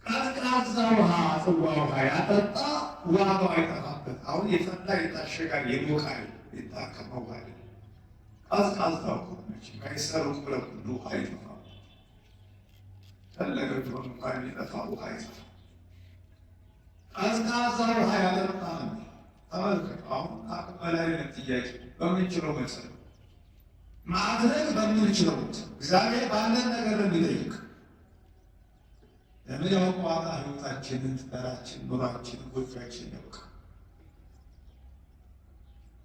ቀዝቃዛ ውሃ ጽዋ ውሃ ያጠጣ ዋጋው አይጠፋበት። አሁን የፈላ የታሸጋል የሞቃል የታከመዋል ቀዝቃዛው ኮነች ከይሰሩ ሁሉ ውሃ ይጠፋል። ፈለገ ቢሆን እንኳን የሚጠፋ ውሃ ይጠፋል። ቀዝቃዛ ውሃ ያጠጣ ነው። ተመልከቱ። አሁን አቅም በላይ ጥያቄ በምንችለው መሰረት ማድረግ በምንችለው እግዚአብሔር ባለን ነገር የሚጠይቅ ለምን ያውቀዋል? ህይወታችንን፣ ትዳራችን፣ ኑሯችንን፣ ጎጆአችንን ያውቃል።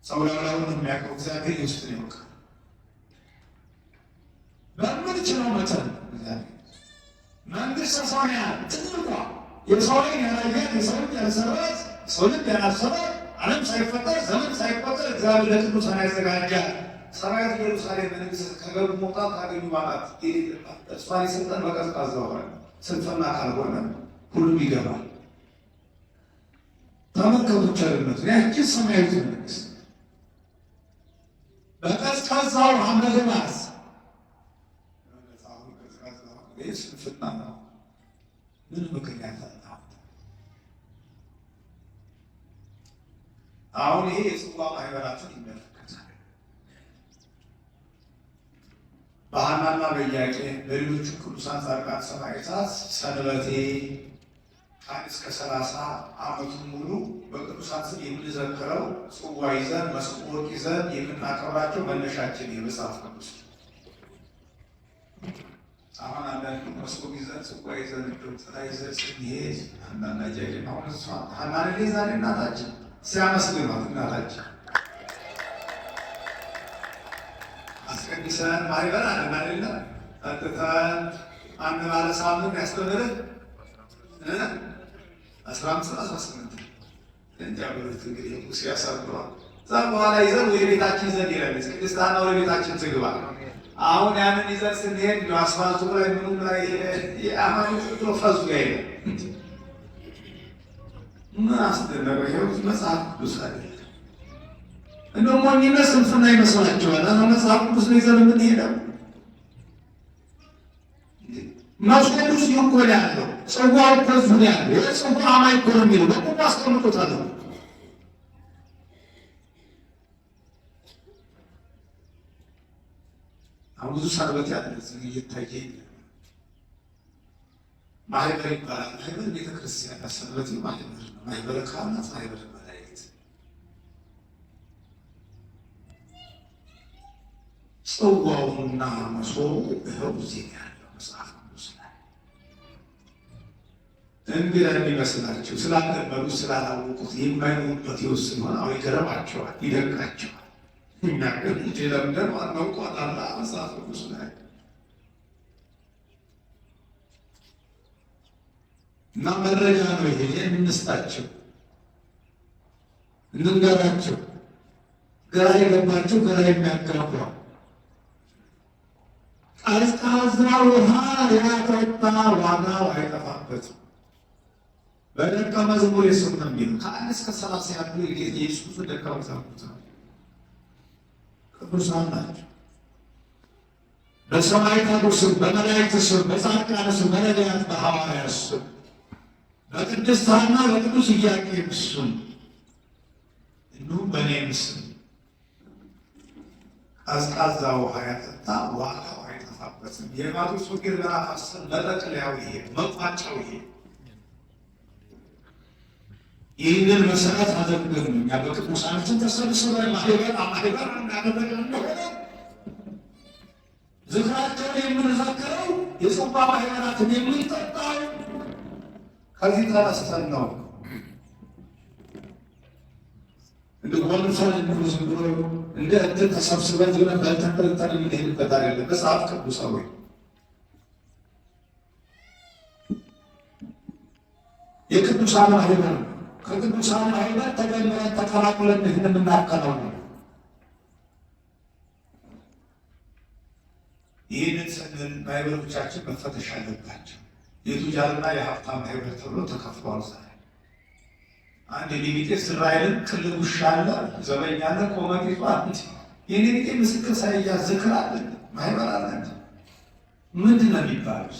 ሰው ላላውን የሚያውቀው እግዚአብሔር የውስጥን ያውቃል። በምንችለው መጠን እግዚአብሔር መንግሥተ ሰማያት ትልቋ የሰው ልጅ ያላያት የሰው ልጅ ያልሰራት ሰው ልጅ ያላሰባት ዓለም ሳይፈጠር ዘመን ሳይቆጠር እግዚአብሔር ለቅዱሳን ያዘጋጃል። ሰማያት ኢየሩሳሌም መንግሥት ከገቡ መውጣት ካገኙ ማጣት የሌለባት እርሷን የሰጠን በቀዝቃዛ ውሃ ስንፍና ካልሆነ ሁሉም ይገባል። ተመልከቱ ቸርነቱን ያችን ሰማያዊት መንግሥት በቀዝቃዛ ውሃ መግባት ስንፍና ነው። ምን ምክንያት አለ? አሁን ይሄ የጽዋ ማህበራትን ይመለከታል። በሐናና በኢያቄም በሌሎቹ ቅዱሳን ጻድቃን ሰማዕታት ሰንበቴ ከአንድ እስከ 30 ዓመቱን ሙሉ በቅዱሳን ስም የምንዘክረው ጽዋ ይዘን መስቀል ወርቅ ይዘን የምናከብራቸው መነሻችን የመጽሐፍ ቅዱስ። አሁን አንዳንድ መስቀል ይዘን ጽዋ ይዘን ጥላ ይዘን ስንሄድ አንዳንድ ኢያቄም አሁን እሷ ሐናን ዛሬ እናታችን ሲያመስግኗት እናታችን አስቀድሰን ማይበር አለን አይደለ? ጠጥተን አንድ ባለ ሳምንት ያስተምርን 15-18 እንጃ ብሉት እንግዲህ ሙሴ ያሳብሯል። እዛ በኋላ ይዘን ወደ ቤታችን ይዘን ይላለች ቅድስት ሐና ወደ ቤታችን ትግባ። አሁን ያንን ይዘን ስንሄድ አስፋልቱ ላይ ምኑም ላይ የአማኝ ጥሎ ፈዙ ጋር ምን አስደነቀው? ይኸው መጽሐፍ ቅዱስ አይደል? እንደው ሞኝነት ስንፍና ይመስላችኋል? መጽሐፍ ቅዱስ ነው ይዘን የምንሄደው። መስቀሉ እዚህ እኮ ነው ያለው። ጽዋው እኮ እዚህ ነው ያለው። ይህ ጽዋ አማኝ እኮ ነው የሚለው በቁም አስቀምጦታል። አሁን ብዙ ሰንበት ያለ እየታየ ማህበር ይባላል። ማህበር ቤተክርስቲያን ሰንበት ማህበር ነው። ማህበረ ካህናት፣ ማህበረ መላእክት። ጽዋውና መሶቡ ይኸው እዚህ ያለው መጽሐፍ ቅዱስ ላይ። እንግዳ የሚመስላቸው ስላልነበሩ ስላላወቁት የማይኖሩበት ይወስን ሆነ አሁ ይገረማቸዋል፣ ይደንቃቸዋል። እኛ ግን እንጂ ለምደን ዋናው ቋጣላ መጽሐፍ ቅዱስ ላይ እና መረጃ ነው ይሄ የምንስጣቸው እንንገራቸው ግራ የገባቸው ግራ የሚያጋባ ቀዝቃዛ ውሃ ያጠጣ ዋጋው አይጠፋበትም። በደቀ መዝሙር የስም ነው የሚለው ከአንድ እስከ 30 ያሉ የኢየሱስ ደቀ መዛሙርት ቅዱሳን ናቸው። በሰማዕታቱ ስም፣ በመላእክት ስም፣ በጻድቃን ስም፣ በነቢያት በሐዋርያት ስም፣ በቅድስት ሐና በቅዱስ ኢያቄም ስም እንዲሁም በእኔም ስም ቀዝቃዛ ውሃ ያጠጣ ዋጋው አይጠፋበትም። የማቴዎስ ወንጌል ምዕራፍ 10 መጠቅለያው ይሄ መቋጫው ይሄ ይህንን መሰረት አድርገን ነው እኛ በቅዱሳናችን ተሰብስበን ማህበር እንዳደረግን እንደሆነ ዝክራቸውን የምንዘክረው የጽዋ ማህበራትን የምንጠጣው ከዚህ ተነስተን ነው። እንደ ወንፈል ዝም ብሎ እንደ እንትን ተሰብስበን ዝም ብለን በልተን የምንሄድበት አይደለም። መጽሐፍ ቅዱሳዊ የቅዱሳን ማህበር ከቅዱሳን ማህበር ተገምረን ተቀላቅለን የምናከለው ነው። ይህንን ስንል ማህበሮቻችን መፈተሽ አለባቸው። የቱጃርና የሀብታም ማህበር ተብሎ ተከፍሏል። ዛሬ አንድ የኔቢጤ እስራኤልን ቅልብ ውሻ አለ፣ ዘበኛ አለ፣ ቆመጢቱ አንድ የኔቢጤ ምስክር ሳይያዝ ዝክር አለ፣ ማህበር አለ። ምንድን ነው የሚባሉት?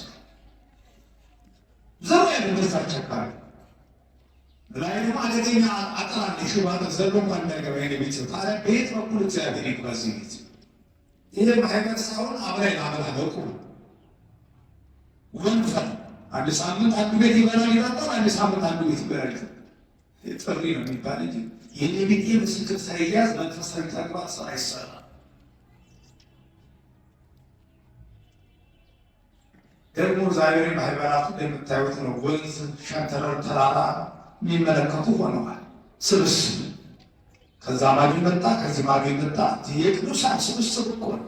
ዘሮ ያደረሳቸካል ላይ ደግሞ አደገኛ አጥራለ ሽባተ ዘሎ እንኳን እንዳይገባ የኔቢጤ ታዲያ በየት በኩል እግዚአብሔር ይግባዝ ቤት ይሄ ማህበር ሳይሆን አብራይ አበላ በቁ ወንፈል አንድ ሳምንት አንዱ ቤት ይበላል ይጠጣል፣ አንድ ሳምንት አንዱ ቤት ይበላል። ጥሪ ነው የሚባል እንጂ የኔቢጤ ምስክር ሳይያዝ መንፈሳዊ ተግባር ስራ አይሰራም። ደግሞ ዛሬ ማህበራቱ እንደምታዩት ነው። ወንዝ፣ ሸንተረር፣ ተራራ የሚመለከቱ ሆነዋል። ስብስብ ከዛ ማግ መጣ፣ ከዚህ ማግ መጣ። የቅዱሳን ስብስብ እኮ ነው።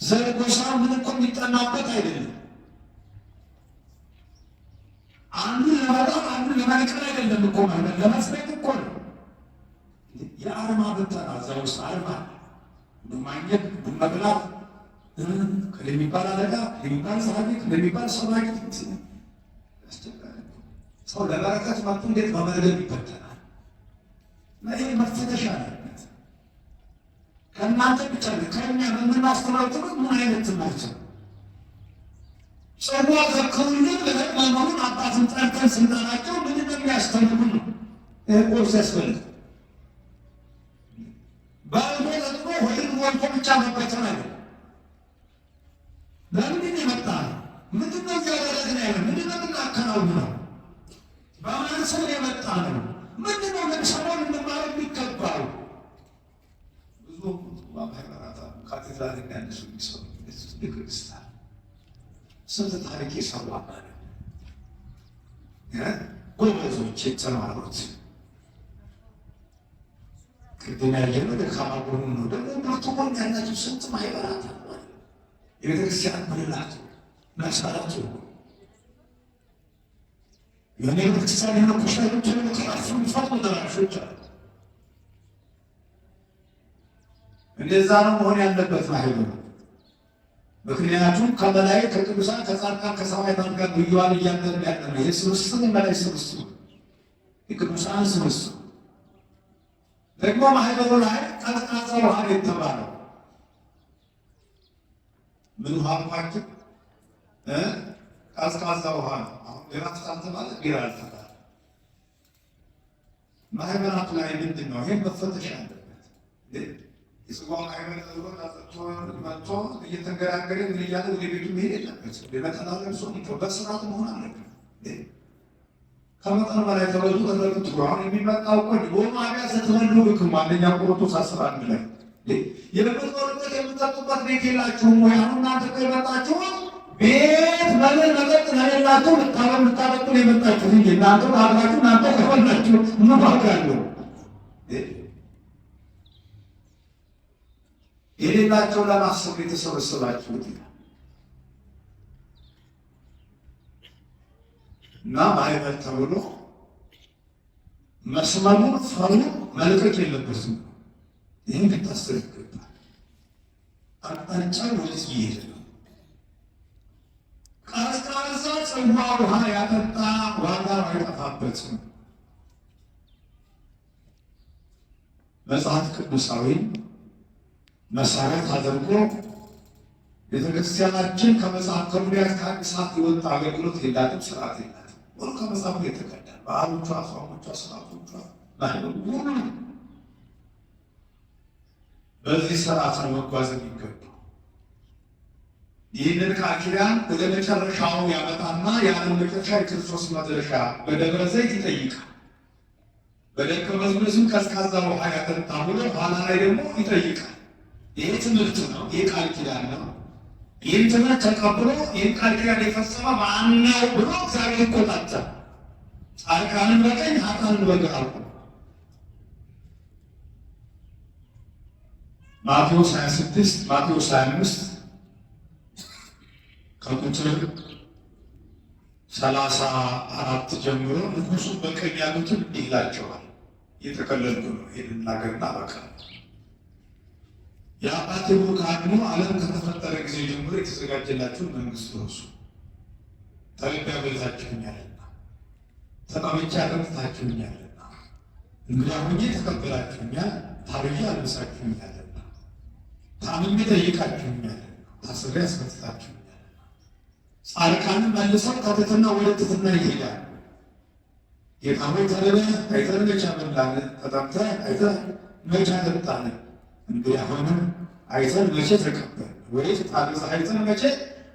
ዘር ጎሳ ምን እኮ የሚጠናበት አይደለም። አንዱን ለመጣት አንዱን ለመንቀል አይደለም እኮ ማለት ለመስበክ እኮ ነው። የአርማ ብተና እዛ ውስጥ አርማ ማግኘት መብላት ከሚባል አደጋ ከሚባል ሰራቂ ከሚባል ሰራቂ ሰው ለበረከት መጡ እንዴት በመርገም ይበተናል? እና ይሄ መፈተሽ አለበት። ከእናንተ ብቻ ከእኛ በምናስተምረው ትምህርት ምን አይነት ትምህርት ነው? ጽዋ ዘክሩልን ብለን መምህሩን አባትን ጠርተን ስልጣናቸው ምንድን ነው የሚያስተምሩን ነው? ይህ ኮርስ ያስፈልግ በልቶ ጠጥቶ ሆድን ሞልቶ ብቻ መበተን አይደለም። ለምንድን የመጣ ነው? ምንድን ነው እያደረግን ያለ? ምንድን ነው የምናከናውነው? በማን ስም የመጣ ነው? ምንድን ነው ለምሰማው እንማር የሚገባው? ብዙ ማህበራት ካቴድራል የሚያነሱ የሚሰሩ ቤተክርስቲያን ስንት ታሪክ የሰራ ጎበዞች የተማሩት ቅድም ያየነው ደካማ ጎኑ ነው። ደግሞ ብርቱ ጎን ያላቸው ስንት ማህበራት የቤተክርስቲያን ጉልላቱ መሰረቱ የኔ ቤተክርስቲያን የመኩሻሎች የመከራሱ ሚፋት ደራሾች አሉ። እንደዛ ነው መሆን ያለበት ማህበሩ። ምክንያቱም ከበላይ ከቅዱሳን ከጻድቃን ከሰማዕታት ጋር ብያዋል እያገርን ያለ ነው። ይህ ስብስብ የበላይ ስብስብ የቅዱሳን ስብስብ ደግሞ ማህበሩ ላይ ቀዝቃዛ ውሃ የተባለው ምን ውሃ አልኳችሁ? ቀዝቃዛ ውሃ ነው። አሁን ሌላ ካልተባለ ቢራ አልተባለ ማህበራቱ ላይ ምንድን ነው? ይህም መፈተሽ አለበት። የጽዋ ማህበር ተብሎ ጠጥቶ መጥቶ እየተንገራገረ ምን እያለ ወደ ቤቱ መሄድ የለበት። ነጠላ ለብሶ በስርዓት መሆን አለበት። ከመጠን በላይ ተበዙ ተጠጡ። አሁን የሚመጣው እኮ ዶማ ቢያ ስትበሉ ልክም አንደኛ ቆሮንቶስ 11 ላይ የምትኖሩበት የምትጠጡበት ቤት የላችሁም ወይ? አሁን እናንተ ከመጣችሁ ቤት መብል መጠጥ ለሌላችሁ ልታጠጡ የመጣችሁ እንጂ እናንተ አብራችሁ እናንተ ከሆናችሁ ምን ዋጋ አለው? የሌላቸው ለማሰብ የተሰበሰባችሁት እና ማይበል ተብሎ መስመሩን ፈሩ መልቀቅ የለበትም። ይህን ልታስብ ይገባል። አቅጣጫ ወዴት እየሄደ ነው? ቀዝቃዛ ጽዋ ውሃ ያጠጣ ዋጋ አይጠፋበትም። መጽሐፍ ቅዱሳዊ መሰረት አድርጎ ቤተክርስቲያናችን ከመጽሐፍ ከሙሊያት ከአዲሳት የወጣ አገልግሎት የላትም፣ ስርዓት የላትም። ሁሉ ከመጽሐፉ የተቀዳ በዓሎቿ፣ አጽዋሞቿ፣ ስርዓቶቿ ሁሉ በዚህ ስርዓት ነው መጓዝ የሚገባው። ይህንን ቃል ኪዳን ወደ መጨረሻው ያመጣና ያንን መጨረሻ የክርስቶስ መድረሻ በደብረ ዘይት ይጠይቃል። በደቀ መዝሙርም ቀዝቃዛ ውሃ ያጠጣ ብሎ ኋላ ላይ ደግሞ ይጠይቃል። ይህ ትምህርት ነው። ይህ ቃል ኪዳን ነው። ይህን ትምህርት ተቀብሎ ይህን ቃል ኪዳን የፈጸመ ማነው ብሎ እግዚአብሔር ይቆጣጠር። ጻድቃንን በቀኝ ኃጥአንን በግራ አድርጎ ማቴዎስ 26 ማቴዎስ 25 ከቁጥር 34 ጀምሮ ንጉሡ በቀኝ ያሉትን እንዲህ ይላቸዋል። እየተቀለልኩ ነው ይህን እናገርና በቃ የአባቴ ቡሩካን ሆኖ ዓለም ከተፈጠረ ጊዜ ጀምሮ የተዘጋጀላችሁን መንግሥት ወርሱ። ተርቤ አብልታችሁኛልና፣ ተጠምቼ አጠጥታችሁኛልና፣ እንግዳ ሆኜ ተቀበላችሁኛል፣ ታርዤ አልብሳችሁኛልና፣ ታምሜ ጠይቃችሁኛልና፣ ታስሬ አስፈትታችሁኛልና። ጻድቃንን መልሰው ከትሕትና ወደ ትሕትና ይሄዳል። ጌታ ሆይ ተርበህ አይተን መቼ አበላን? ተጠምተህ አይተን መቼ አጠጣን? እንግዲህ አሁንም አይተን መቼ ተቀበልን? ወይስ ታግሰህ አይተን መቼ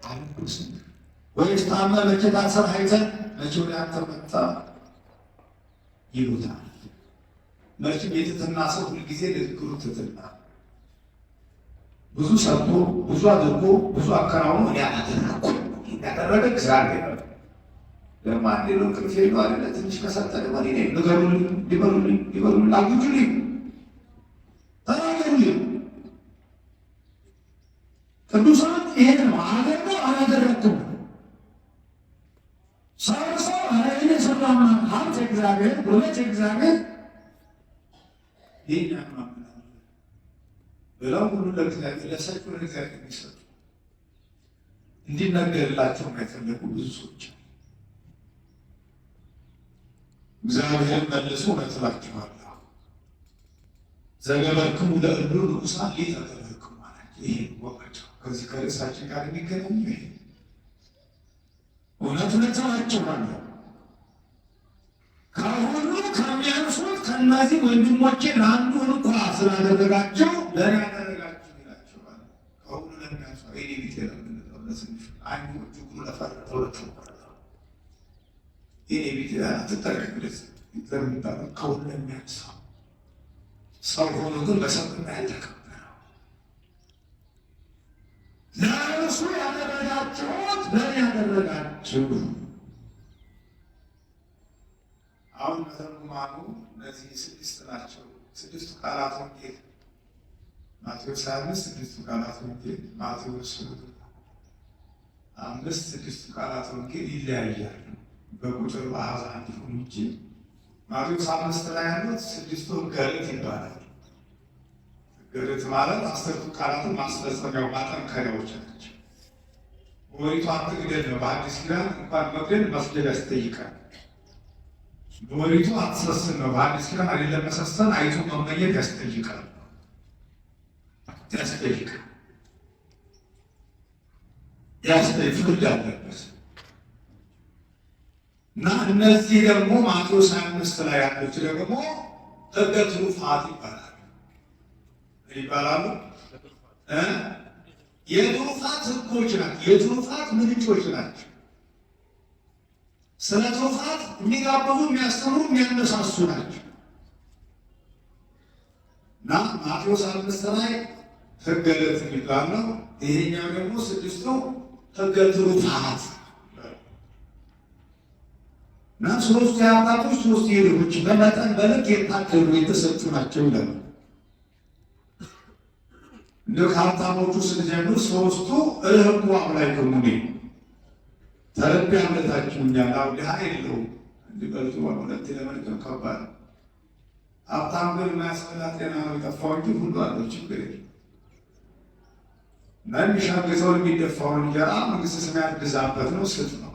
አልብስን? ወይስ ታመህ መቼ ታሰርህ አይተን መቼ ወደ አንተ መጣን? ይሉታል። መቼም የትሕትና ሰው ሁልጊዜ ንግግሩ ትሕትና፣ ብዙ ሰርቶ ብዙ አድርጎ ብዙ አከናውኖ እኔ አላደረኩም ያደረገ እግዚአብሔር ነው። ለማን ሌሎን ቅርፍ የለው አይደለ? ትንሽ ከሰጠ ደግሞ እኔ ንገሩልኝ፣ ሊበሉልኝ፣ አውጁልኝ፣ ተናገሩልኝ። ቅዱሳን ይሄን ነው አደረገ አላደረኩም። ሰው ይህን የሰራማ ሀብት እግዚአብሔር ጉልበት እግዚአብሔር ይህን ያማምናል ብለው ሁሉ ለእግዚአብሔር ለሰጡ ለእግዚአብሔር የሚሰጡ እንዲነገርላቸው የማይፈለጉ ብዙ ሰዎች እግዚአብሔር መልሶ እውነት እላችኋለሁ ዘገበርክሙ ለእሉ ንዑሳን ሊተ ተበርክሙ አላቸው። ይሄ ወቃቸው ከዚህ ከርዕሳችን ጋር የሚገናኙ ይሄ እውነት እላችኋለሁ ከሁሉ ከሚያንሱት ከእነዚህ ወንድሞቼ ለአንዱ እንኳ ስላደረጋቸው ለእኔ ያደረጋችሁ ይላቸዋል። ከሁሉ ለሚያንሱ ይኔ ቤት የለምንለው ለትንሹ አንዱ እጅጉ ለፈረተው ለተቆረጠው ይኔ ቤት አትጠቀቅለት ለምንባለው ከሁሉ ለሚያንሰው ሰው ሆኖ ግን በሰብና ያልተከበረው ለእርሱ ያደረጋችሁት ለእኔ ያደረጋችሁ። አሁን በተርጉማኑ እነዚህ 6 ናቸው። 6ቱ ቃላት ወንጌል ማቴዎስ 25 6ቱ ቃላት ወንጌል፣ ማቴዎስ 5 6ቱ ቃላት ወንጌል ይለያያሉ። በቁጥር በአሃዝ አንድ ሆኑ እንጂ ማቴዎስ 5 ላይ ያሉት 6ቱ ገርት ይባላል። ገርት ማለት 10ቱ ቃላትን ማስፈጸሚያው ማጠንከሪያዎች ናቸው። ኦሪቱ አትግደል ነው። በአዲስ ኪዳን እንኳን መግደል መስደድ ያስጠይቃል። በኦሪቱ አትሰስን ነው። በአዲስ ኪዳን አይደለም መሰሰን አይቶ መመኘት ያስጠይቃል። ፍርድ አለበት እና እነዚህ ደግሞ ማቴዎስ 25 ላይ ያሉት ደግሞ ሕገ ትሩፋት ይባላሉ። የትሩፋት ሕጎች ናቸው። የትሩፋት ምንጮች ናቸው። ስለ ትሩፋት የሚጋብዙ የሚያስተምሩ የሚያነሳሱ ናቸው እና ማቴዎስ 5 ላይ ሕገ ዕለት የሚባል ነው። ይሄኛው ደግሞ 6ቱ ሕገ ትሩፋት እና 3 የአባቶች 3 የልጆች በመጠን በልክ የታከሉ የተሰጡ ናቸው ይላሉ። እንደ ከሀብታሞቹ ስንጀምር ሶስቱ እህቁ አምላክሙኒ ተረቢ አምለታችሁኛል። አሁን ድሃ የለውም እንዲበልጡ ሁለት ለመልቀም ከባድ። ሀብታም ግን የማያስበላ ጤና ነው የጠፋው እንጂ ሁሉ አለው ችግር የለም። እና የሚሻገተውን የሚደፋውን እንጀራ መንግስተ ሰማያት ግዛበት ነው ስጥ ነው።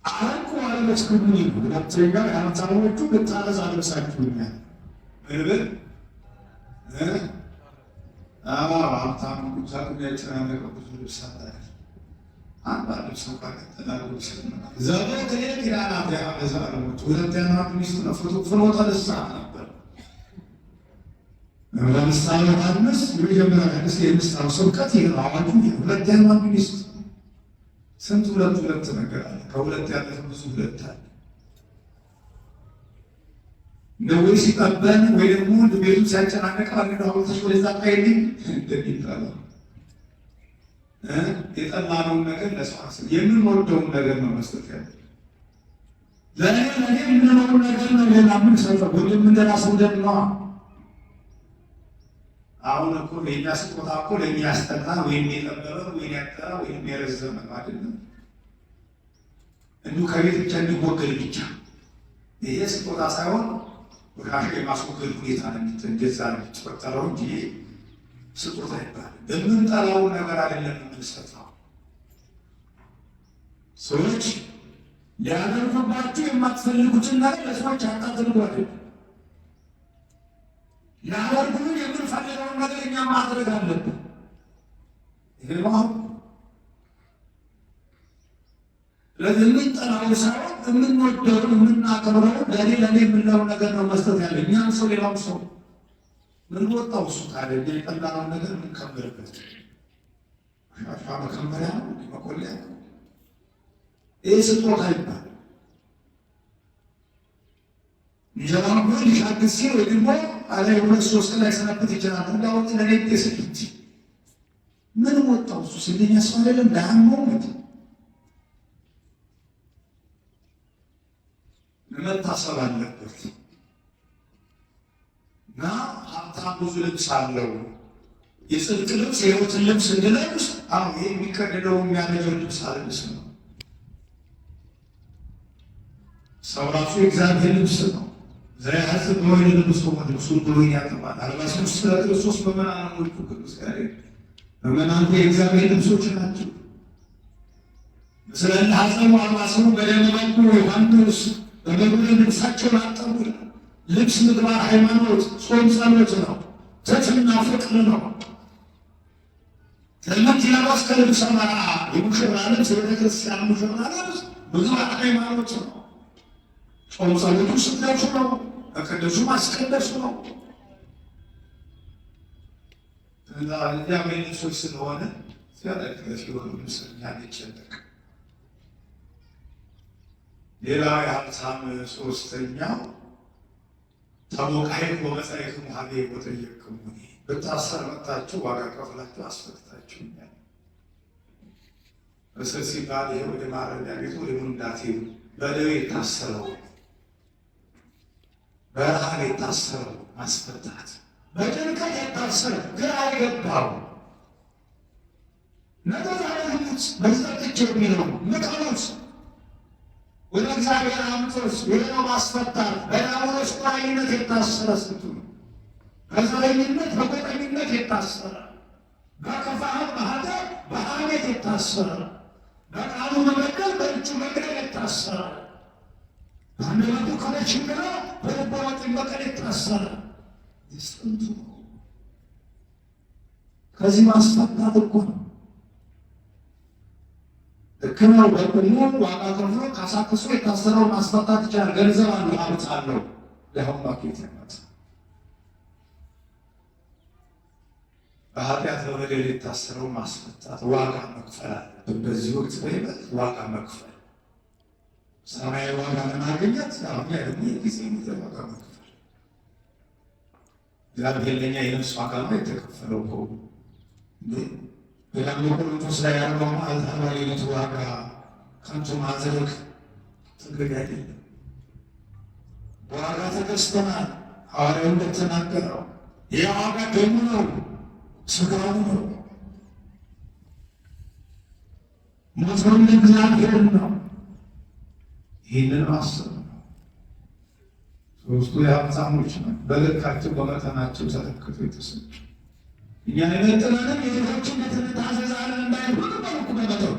አረቁ አለመስክሙኒ ሁለተኛ የሀብታሞቹ ልታነዝ አለብሳችሁኛል። ምንብል ሀብታሙ ቁሳቁም ያጨናነቀው ብዙ ልብስ አለ። አንድ ልብስ እንኳን ተናግሮ ዘቦ ከሌት ይላናት ያበዛሉት ሁለተኛ ሚስቱ ነፍቶ ፍኖተ ልሳት ነበር። ለምሳሌ ዮሐንስ የመጀመሪያ ቅዱስ የምስራው ስብከት ይሄ አዋጁ ሁለተኛ ሚስት ስንት ሁለት ነገር አለ። ከሁለት ያለፈ ብዙ ሁለት አለ። ወይ ሲጠበን ወይ ደግሞ ቤቱ ሲያጨናነቅ አሁን ወደዛ ቃይልኝ እንደሚባለው የጠላነውን ነገር ለሰዋስ የምንወደውን ነገር ነው መስጠት ያለ ለእኔ የምንኖረው ነገር ነው። ሌላ ምን ሰጠ ወንድም እንደራስ ወደም ነው። አሁን እኮ ለእኛ ስጦታ እኮ ለእኛ ያስጠላ ወይም የጠበበ ወይም ያጠራ ወይም የረዘመ አይደለም። እንዲሁ ከቤት ብቻ እንዲወገድ ብቻ ይሄ ስጦታ ሳይሆን ወዳሽ የማስወገድ ሁኔታ ነው እንደዛ ነው የተፈጠረው እንጂ ስጦታ ይባላል። በምንጠላው ነገር አይደለም የምንሰጠው። ሰዎች ሊያደርጉባችሁ የማትፈልጉትን ነገር ለሰዎች አታድርጉ አይደል? ሊያደርጉን የምንፈልገውን ነገር እኛ ማድረግ አለብን። ይሄ ነው። ስለዚህ የምንጠላው ሳይሆን የምንወደውን የምናከብረው ለእኔ የምንለው ነገር ነው መስጠት ያለ እኛም ሰው ሌላውም ሰው ምን ወጣው እሱ ታዲያ የጠላነውን ነገር የምንከምርበት ሻሻ መከመሪያ ነው መቆለያ ነው። ይህ ስጦታ ይባላል። እንጀራም ቢሆን ሊሻግዝ ሲል ወይ ደግሞ አላይ ሁለት ሶስት ላይ ሰነበት ይችላል። እንዳወጥ ለእኔ ስልት ምን ወጣው እሱ ስለኛ ሰው አይደለም ዳሞት መታሰብ አለበት። እና ሀብታም ብዙ ልብስ አለው። የጽድቅ ልብስ የሕይወትን ልብስ እንድለብስ አሁን ይህ የሚቀደደው የሚያነጀው ልብስ አለብስ ነው። ሰው ራሱ የእግዚአብሔር ልብስ ነው። ዘያዝ በወይን ልብሱ ልብሱን በወይን ያጥባል። አልባሱን ስለ ክርስቶስ በመናኖቹ ቅዱስ ጋር በመናኑ የእግዚአብሔር ልብሶች ናቸው። ስለ ሐዘኑ አልባሰሙ በደመ መልኩ ዮሐንስ በመጉለ ልብሳቸውን አጠቡ። ልብስ ምግባር ሃይማኖት፣ ጾም ጸሎት ነው። ትሕትና ፍቅር ነው። ትምህርት ያሏስ ከልብሰ መርዓ የሙሽራ ልብስ የቤተክርስቲያን ሙሽራ ልብስ ምግባር ሃይማኖት ነው። ጾም ጸሎቱ ስግደቱ ነው። መቀደሱ ማስቀደሱ ነው። እግዚአብሔር ልብሶች ስለሆነ ሲያደርግለት ሲሆኑ ልብስ ያንጨነቅ። ሌላ የሀብታም ሶስተኛው ተሞቃይ ወመጻይክሙ ሀቤ ወጠየቅሙኒ ብታሰር መጥታችሁ ዋጋ ከፍላችሁ አስፈትታችሁኛል። እስር ሲባል ይሄ ወደ ማረሚያ ቤት ወደ እንዳትሄዱ በደዌ የታሰረው በረሃብ የታሰረው ማስፈታት፣ በጭንቀት የታሰረ ግራ የገባው ነገር አለሙት በዘጥቼ የሚለው ምቀሉት ወደ እግዚአብሔር አምጦስ የሌላው ማስፈታት በዲያብሎስ ቁራኝነት የታሰረ ስንቱ ነው። በዘረኝነት በጎጠኝነት የታሰረ በክፋት በኃጢአት በሐሜት የታሰረ በቃሉ መበደል በእጁ መግደል የታሰረ በአንደበቱ ከለችግራ በልቡ መጠበቅ የታሰረ ስንቱ ነው። ከዚህ ማስፈታት እኮ ነው። ሕክምናው በቁሙ ዋጋ ከፍሎ ካሳክሶ የታሰረውን ማስፈታት ይቻላል። ገንዘብ አለው፣ ሀብት አለው። ለሁም ማግኘት ያመጣ በኃጢአት በበደል የታሰረው ማስፈታት ዋጋ መክፈል አለብን። በዚህ ወቅት በይበልጥ ዋጋ መክፈል ሰማያዊ ዋጋ ለማግኘት አሁን ደግሞ የጊዜ ምድር ዋጋ መክፈል እግዚአብሔር ለእኛ የነፍስ ዋጋ ነው የተከፈለው እኮ በላም ቆሮንቶስ ላይ ያለው አልታባይነት ዋጋ ከንቱ ማድረግ ትግል አይደለም። ዋጋ ተገዝተናል። ሐዋርያው እንደተናገረው የዋጋ ደሙ ነው፣ ስጋው ነው። ሞቶም እግዚአብሔር ነው። ይህንን ማሰብ ነው። ሶስቱ የሀብታሞች ነው። በልካቸው በመጠናቸው ተለክቶ የተሰጡ እኛ የመጠናንም የሌሎችን ታዘዛለን እንዳይሆን በልኩ በመጠኑ።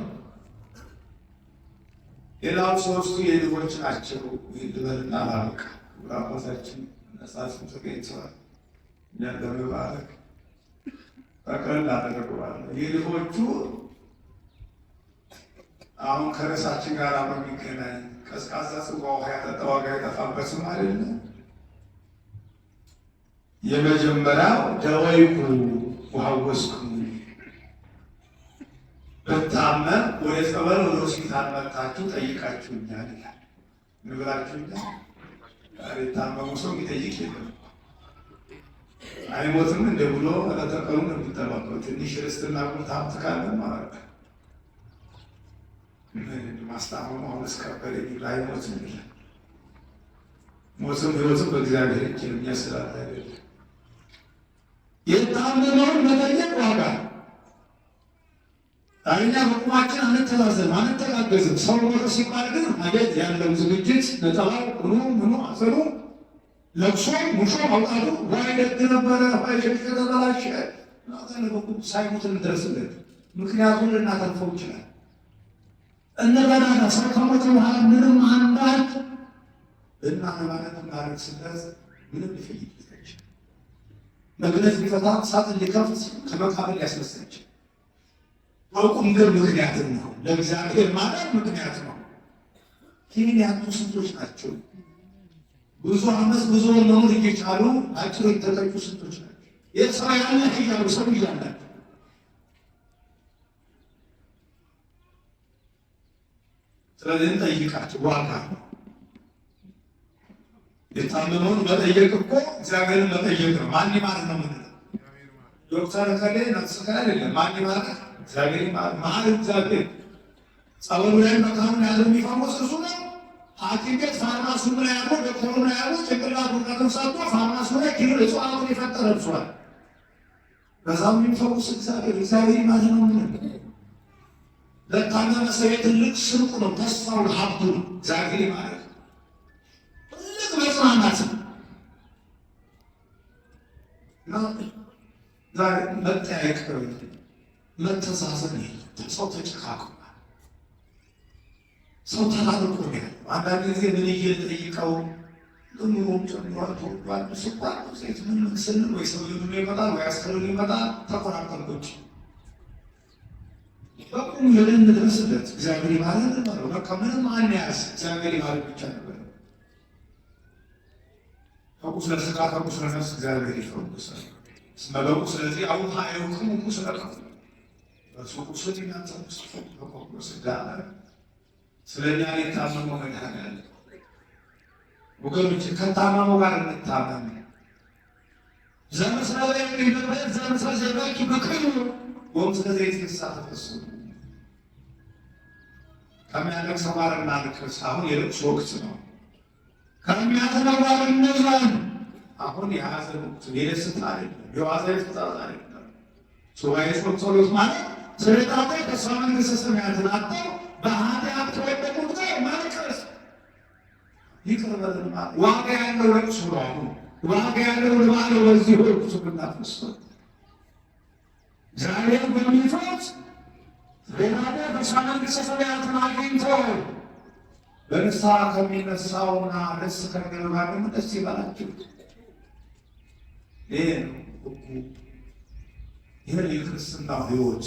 ሌላው ሶስቱ የድሆች ናቸው። ይልበልና ላልቅ ራቆታችን ነጻት ተገኝተዋል። እኛን ለመባረክ በቀል አደረገዋል። የድሆቹ አሁን ከርዕሳችን ጋር በሚገናኝ ቀዝቃዛ ጽዋ ውሃ ያጠጣ ዋጋ የጠፋበትም አይደለም። የመጀመሪያው ደወይኩ ወሐወስኩ፣ ብታመም ወደ ጸበል ወደ ሆስፒታል መጥታችሁ ጠይቃችሁኛል ይላል። ንብላችሁኛል። የታመሙ ሰው የሚጠይቅ የለም። አይሞትም እንደ ብሎ ለተቀሩ ነው የሚጠባበው። ትንሽ ርስትና ቁርታምት ካለ ማለት ነው ማስታመሙ አሁን እስከበረ አይሞትም ይላል። ሞትም ህይወትም በእግዚአብሔር እጅ ነው፣ እኛ ስላለ አይደለም። የታመመውን መጠየቅ ዋጋ። እኛ በቁማችን አንተዛዘን አንተጋገዝም። ሰው ሞተ ሲባል ግን አቤት ያለው ዝግጅት ነጠላው ምኑ አፈሩ ለቅሶ ሙሾ ማውጣቱ ዋይ ደግ ነበረ ዋይ ሸሽ ከተበላሸ ናተነበቁ ሳይሞት እንደርስለት። ምክንያቱም ልናተርፈው ይችላል። እነገና ሰው ከሞተ በኋላ ምንም አንዳች እና ማለት ማድረግ ስለት ምንም ሊፈይድ ይችላል። መግለጽ ቢፈታ እሳት ሊከፍት ከመቃብር ሊያስነሳ ይችላል። በቁም ግን ምክንያት ነው። ለእግዚአብሔር ማለት ምክንያት ነው። ይህን ያጡ ስንቶች ናቸው? ብዙ ዓመት ብዙ መኖር እየቻሉ አጭር የተጠቁ ስንቶች ናቸው? የሰው ያለ እያሉ ሰው እያላቸው ስለዚህ እንጠይቃቸው ዋጋ ነው። የታመመውን መጠየቅ እኮ እግዚአብሔርን መጠየቅ ነው። ማን ማለት ነው? ምን ዶክተር ከሌ ነፍስ ከሌ አይደለም። ማን ማለት እግዚአብሔር ማለት እግዚአብሔር ጸበሉ ላይ መካኑን ያለው የሚፈውስ እሱ ነው። ሐኪም ቤት ፋርማሱ ላይ ያለው ዶክተሩ ላይ ያለው ጭንቅላቱን ከተሰጥቶ ፋርማሱ ላይ ኪሎ እጽዋቱን የፈጠረ እርሷል። በዛም የሚፈውስ እግዚአብሔር ማለት ነው። ምን ለታመመ ሰው ትልቅ ስንቁ ነው፣ ተስፋው ሀብቱ ነው። እግዚአብሔር ማለት ትልቅ መጽናናት ነው። ዛሬ መጠያየቅ መተሳሰብ የለም። ሰው ተጨካክሏል። ሰው ተራርቆ ነው ያለው። አንዳንድ ጊዜ ምን እየጠይቀው ኑሮም ጨምሯል፣ ተወዷል፣ ስኳር ሴት ምን ስንል ወይ ሰው ምን ይመጣል ወይ አስከሬን ይመጣል። ተቆራርጠንቆች በቁም ልንድረስለት እግዚአብሔር ማለት ነው። በቃ ምንም አንያዝ እግዚአብሔር ማለት ብቻ ነበር። ከቁስለ ሥጋ ከቁስለ ነፍስ እግዚአብሔር ይፈውሳል። ስመለቁ ስለዚህ አሁን አይውኩም ቁስለ ነፍስ በሱ ቁስል እናንተ ቁስል በቁስለ ሥጋ ስለኛ የታመመው መድኃኒዓለም ወገኖች ከታመመው ጋር እንታመም። ዘመሰለ የሚበበ ዘመሰለ ዘባኪ በከዩ ወም ስለዚህ የተሳተፈሱ ከሚያለቅሰው ጋር እናልቅስ። አሁን የልቅሶ ወቅት ነው። ከሚያዝነው ጋር እንዝን። አሁን የሐዘን ወቅት የደስታ አይደለም፣ የዋዛ ፍጣት አይደለም። ሱባኤ ጾም ጸሎት ማለት ስለታጠ ከሰው መንግሥተ ሰማያትን አጥተው በኃጢአት ተወደቁት ጋር ማልቀስ ይቅር በለን ማለት ዋጋ ያለው ለቅሶ ነው። ዋጋ ያለው ለባለ በዚህ ወቅት ብናፈስ እግዚአብሔር በሚፈት ሌላደ በሰው መንግሥተ ሰማያትን አግኝቶ በንስሐ ከሚነሳውና ደስ ከሚለው ጋር ደስ ይበላችሁ። ይሄ ነው ይህ የክርስትና ሕይወት።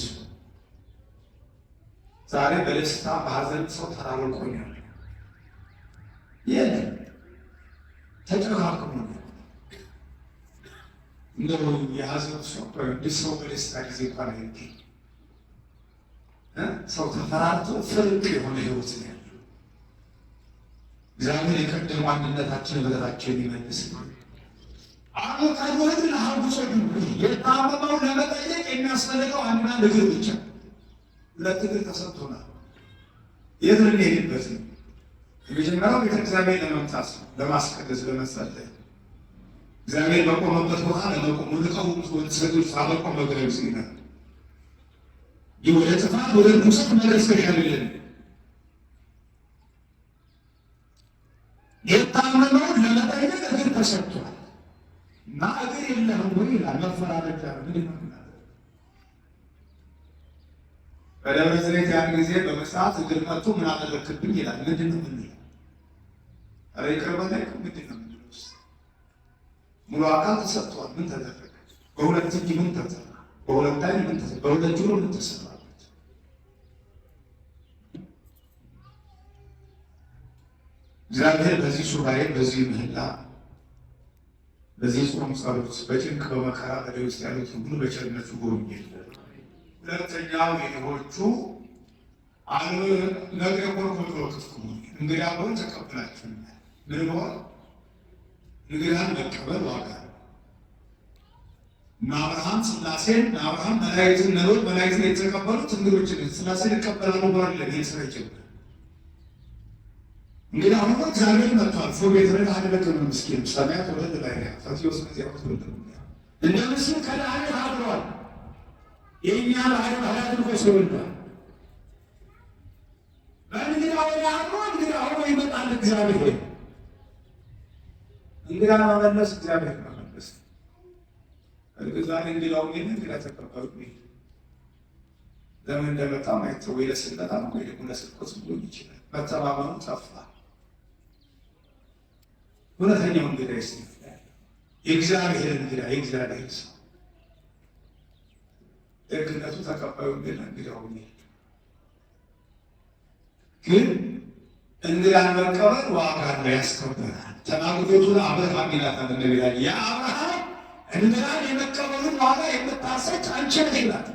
ዛሬ በደስታ በሐዘን ሰው ተራርቆኛል። የለም ተጨካክሞ እንደው የሐዘን ሰው ሰው በደስታ ጊዜ እንኳን አይገኝ። ሰው ተፈራርቶ ፍርቅ የሆነ ሕይወት ነው ያለው። እግዚአብሔር የቀደሙ አንድነታችን ህብረታችን ይመልስ። አሁን ከወድ ለሐውሶ የታመመው ለመጠየቅ የሚያስፈልገው አንድና እግር ብቻ። ሁለት እግር ተሰጥቶናል። የት ልንሄድበት ነው? የመጀመሪያው ቤተ እግዚአብሔር ለመምጣት ነው፣ ለማስቀደስ ለመጸለይ። እግዚአብሔር በቆመበት ቦታ ለመቆም ልቀው ወደ ሰገዱ ሳበቆም በግረብ ይላል። ይህ ወደ ጥፋት ወደ ርኩሰት መገስገሻ የለም። የታመነውን ለመጠየቅ እግር ተሰጥቷል እና እግር የለህም ወይ ይላል። መፈራረጃ ምንድን ነው? በደብረ ዘይት ያን ጊዜ በመስዓት እግር መጥቶ ምን አደረክብኝ ይላል። ምንድን ነው ምን ይላል? ኧረ ይቅር በለኝ ምንድን ነው ምንድን ነው? ሙሉ አካል ተሰጥቷል። ምን ተደረገ? በሁለት እጅ ምን ተሰራ? በሁለት ዓይን ምን ተሰራ? በሁለት ጆሮ ምን ተሰራበት? እግዚአብሔር በዚህ ሱባኤ በዚህ ምህላ በዚህ ጾም ጸሎት በጭንቅ በመከራ በደዌ ውስጥ ያሉትን ሁሉ በቸርነቱ ጎብኝልን። ሁለተኛው የድሆቹ ነገ ኮልኮልክትኩ እንግዳ ሆን ተቀብላችሁኛል። ምን በሆን እንግዳን መቀበል ዋጋ ነው። እና አብርሃም ሥላሴን አብርሃም መላእክትን ነሮች መላእክትን የተቀበሉት እንግዶችን ሥላሴን ይቀበላሉ ብሏል። ለዚህ ስራ ይጀምራል። እንግዲህ አሁን እግዚአብሔር መጥቷል። ፎ ቤት ረድ አደረገን ምስኪን ሰማያት ወደ ላይ ፈቲዮስ ከዚያ ወደ እንደ ምስኪን ከዳህነት አድሯል። የእኛ ባህሪ ባህላት ንቆስ ይወልዷል። በእንግዳ ወደ አድሮ እንግዳ ሆኖ ይመጣል እግዚአብሔር። እንግዳ መመለስ እግዚአብሔር መመለስ። ዛሬ እንግዳው ግን እንግዳ ተቀበሉ ለምን እንደመጣ ማየት ወይ ለስለታ ነው ወይ ደግሞ ለስልኮት ሊሆን ይችላል። መተማመኑ ጠፋ። እውነተኛው እንግዳ ይስኛል። የእግዚአብሔር እንግዳ የእግዚአብሔር ሰው ደግነቱ ተቀባዩ እንግዳው ግን እንግዳን መቀበል ዋጋ ነው፣ ያስከብራል። ተናግሮቱን አብርሃም ይላታል እንደሚላል የአብርሃም እንግዳን የመቀበሉን ዋጋ የምታሰጭ አንቺ ነሽ ይላል።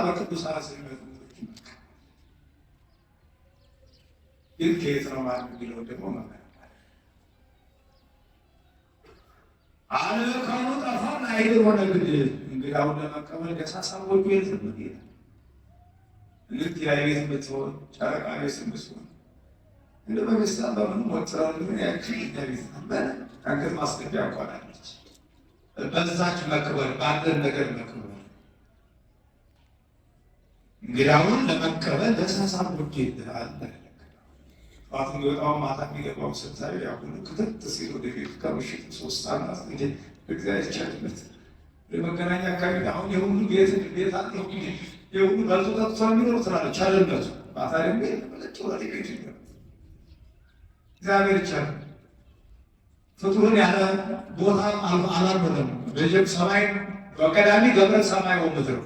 በቅዱሳን ሲመጡ ግን ከየት ነው ማለት የሚለው ደግሞ አለከኑ ጠፋን አይደል ሆነ ግድ እንግዳውን ለመቀበል ገሳሳቦቹ የትም ይላል። ልክ የቤት ብትሆን ጨረቃ ቤት ብትሆን እንደ በቤተሰብ በምንም ወጥረው ግን ያቺ ቤት አንገት ማስገቢያ አቋራለች። በዛች መክበር ባለን ነገር መክበር እንግዳውን ለመቀበል ገሳሳቦቹ ይላል። ጠዋት የሚወጣው ማታ የሚገባው ስታይ ያሁኑ ክትት ሲል ወደ ቤት ከምሽቱ 3 ሰዓት እንደ እግዚአብሔር ቸርነት ለመገናኛ አካባቢ አሁን የሁሉ ቤት አለው የሁሉ በልቶ ጠጥቶ የሚኖር ትላለች ቸርነቱ። ማታ ደግሞ ለጭ ወደ ቤት ይገባል። እግዚአብሔር ቸር ፍጡርን ያለ ቦታ አላልሆነም። በጀብ ሰማይ በቀዳሚ ገብረ ሰማይ ወምድር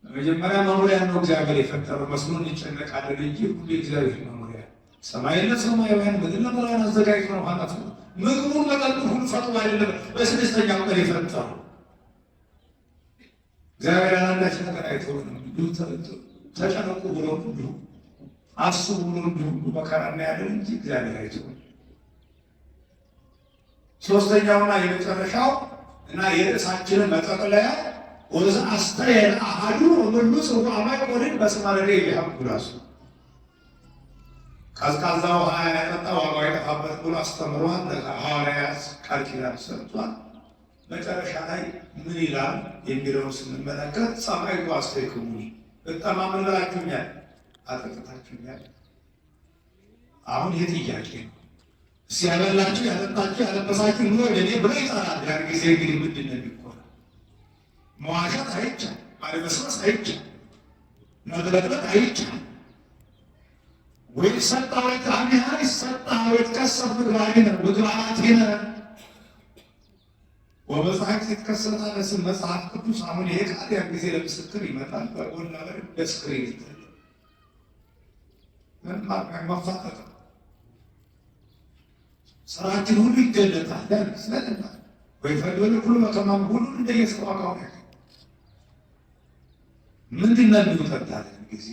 መጀመሪያ መኖሪያ ነው እግዚአብሔር የፈጠረው። መስሎን እንጨነቃለን እንጂ ሁሉ እግዚአብሔር መኖሪያ ሰማይና ሰማያውያን ምድርና በረሃን አዘጋጅቶ ነው ማለት ነው። ምግቡን መጠጡን ሁሉ ፈጥሮ አይደለም በስድስተኛው ቀን የፈጠረው እግዚአብሔር። አንዳች ነገር አይተውንም። ተጨነቁ ብሎ ሁሉ አስቡ ብሎ ሁሉ መከራ እናያለን እንጂ እግዚአብሔር አይተውንም። ሶስተኛውና የመጨረሻው እና የርዕሳችንን መጠቅለያ ወዘ አስተየን አሐዱ ወምሉ ጽዋ ማይ ቆልን በስማረዴ ይያም ራሱ ቀዝቃዛ ውሃ ያጠጣ ዋጋ የጠፋበት ብሎ አስተምሯል። ሐዋርያት ቃል ኪዳን ሰጥቷል። መጨረሻ ላይ ምን ይላል የሚለውን ስንመለከት ጸማይ አስተይክሙኒ በጣም አመላችሁኛል፣ አጠጥታችሁኛል። አሁን ይህ ጥያቄ ነው። ሲያበላችሁ ያጠጣችሁ ያለበሳችሁ ምን ወደ እኔ ብሎ ይጠራል። ያን ጊዜ እንግዲህ ምንድን ነው የሚሆነው? መዋሸት አይቻል፣ ማለመስመስ አይቻል፣ መግለጥለጥ አይቻል። ወይ ሰጣወት አሚሃ ሰጣወት ከሰፍ ምግባሪነ ምግባራቲነ ወመጽሐፍ የተከሰተ ለስም መጽሐፍ ቅዱስ አሁን ይሄ ቃል ያን ጊዜ ለምስክር ይመጣል። በጎላ ላይ በስክሪን ይታያል። መፋጠጥ ስራችን ሁሉ ይገለጣል። ስለና ወይ ፈዶል ሁሉ መከማም ሁሉ እንደየሰዋቃው ነው። ምንድነው የሚፈታል ጊዜ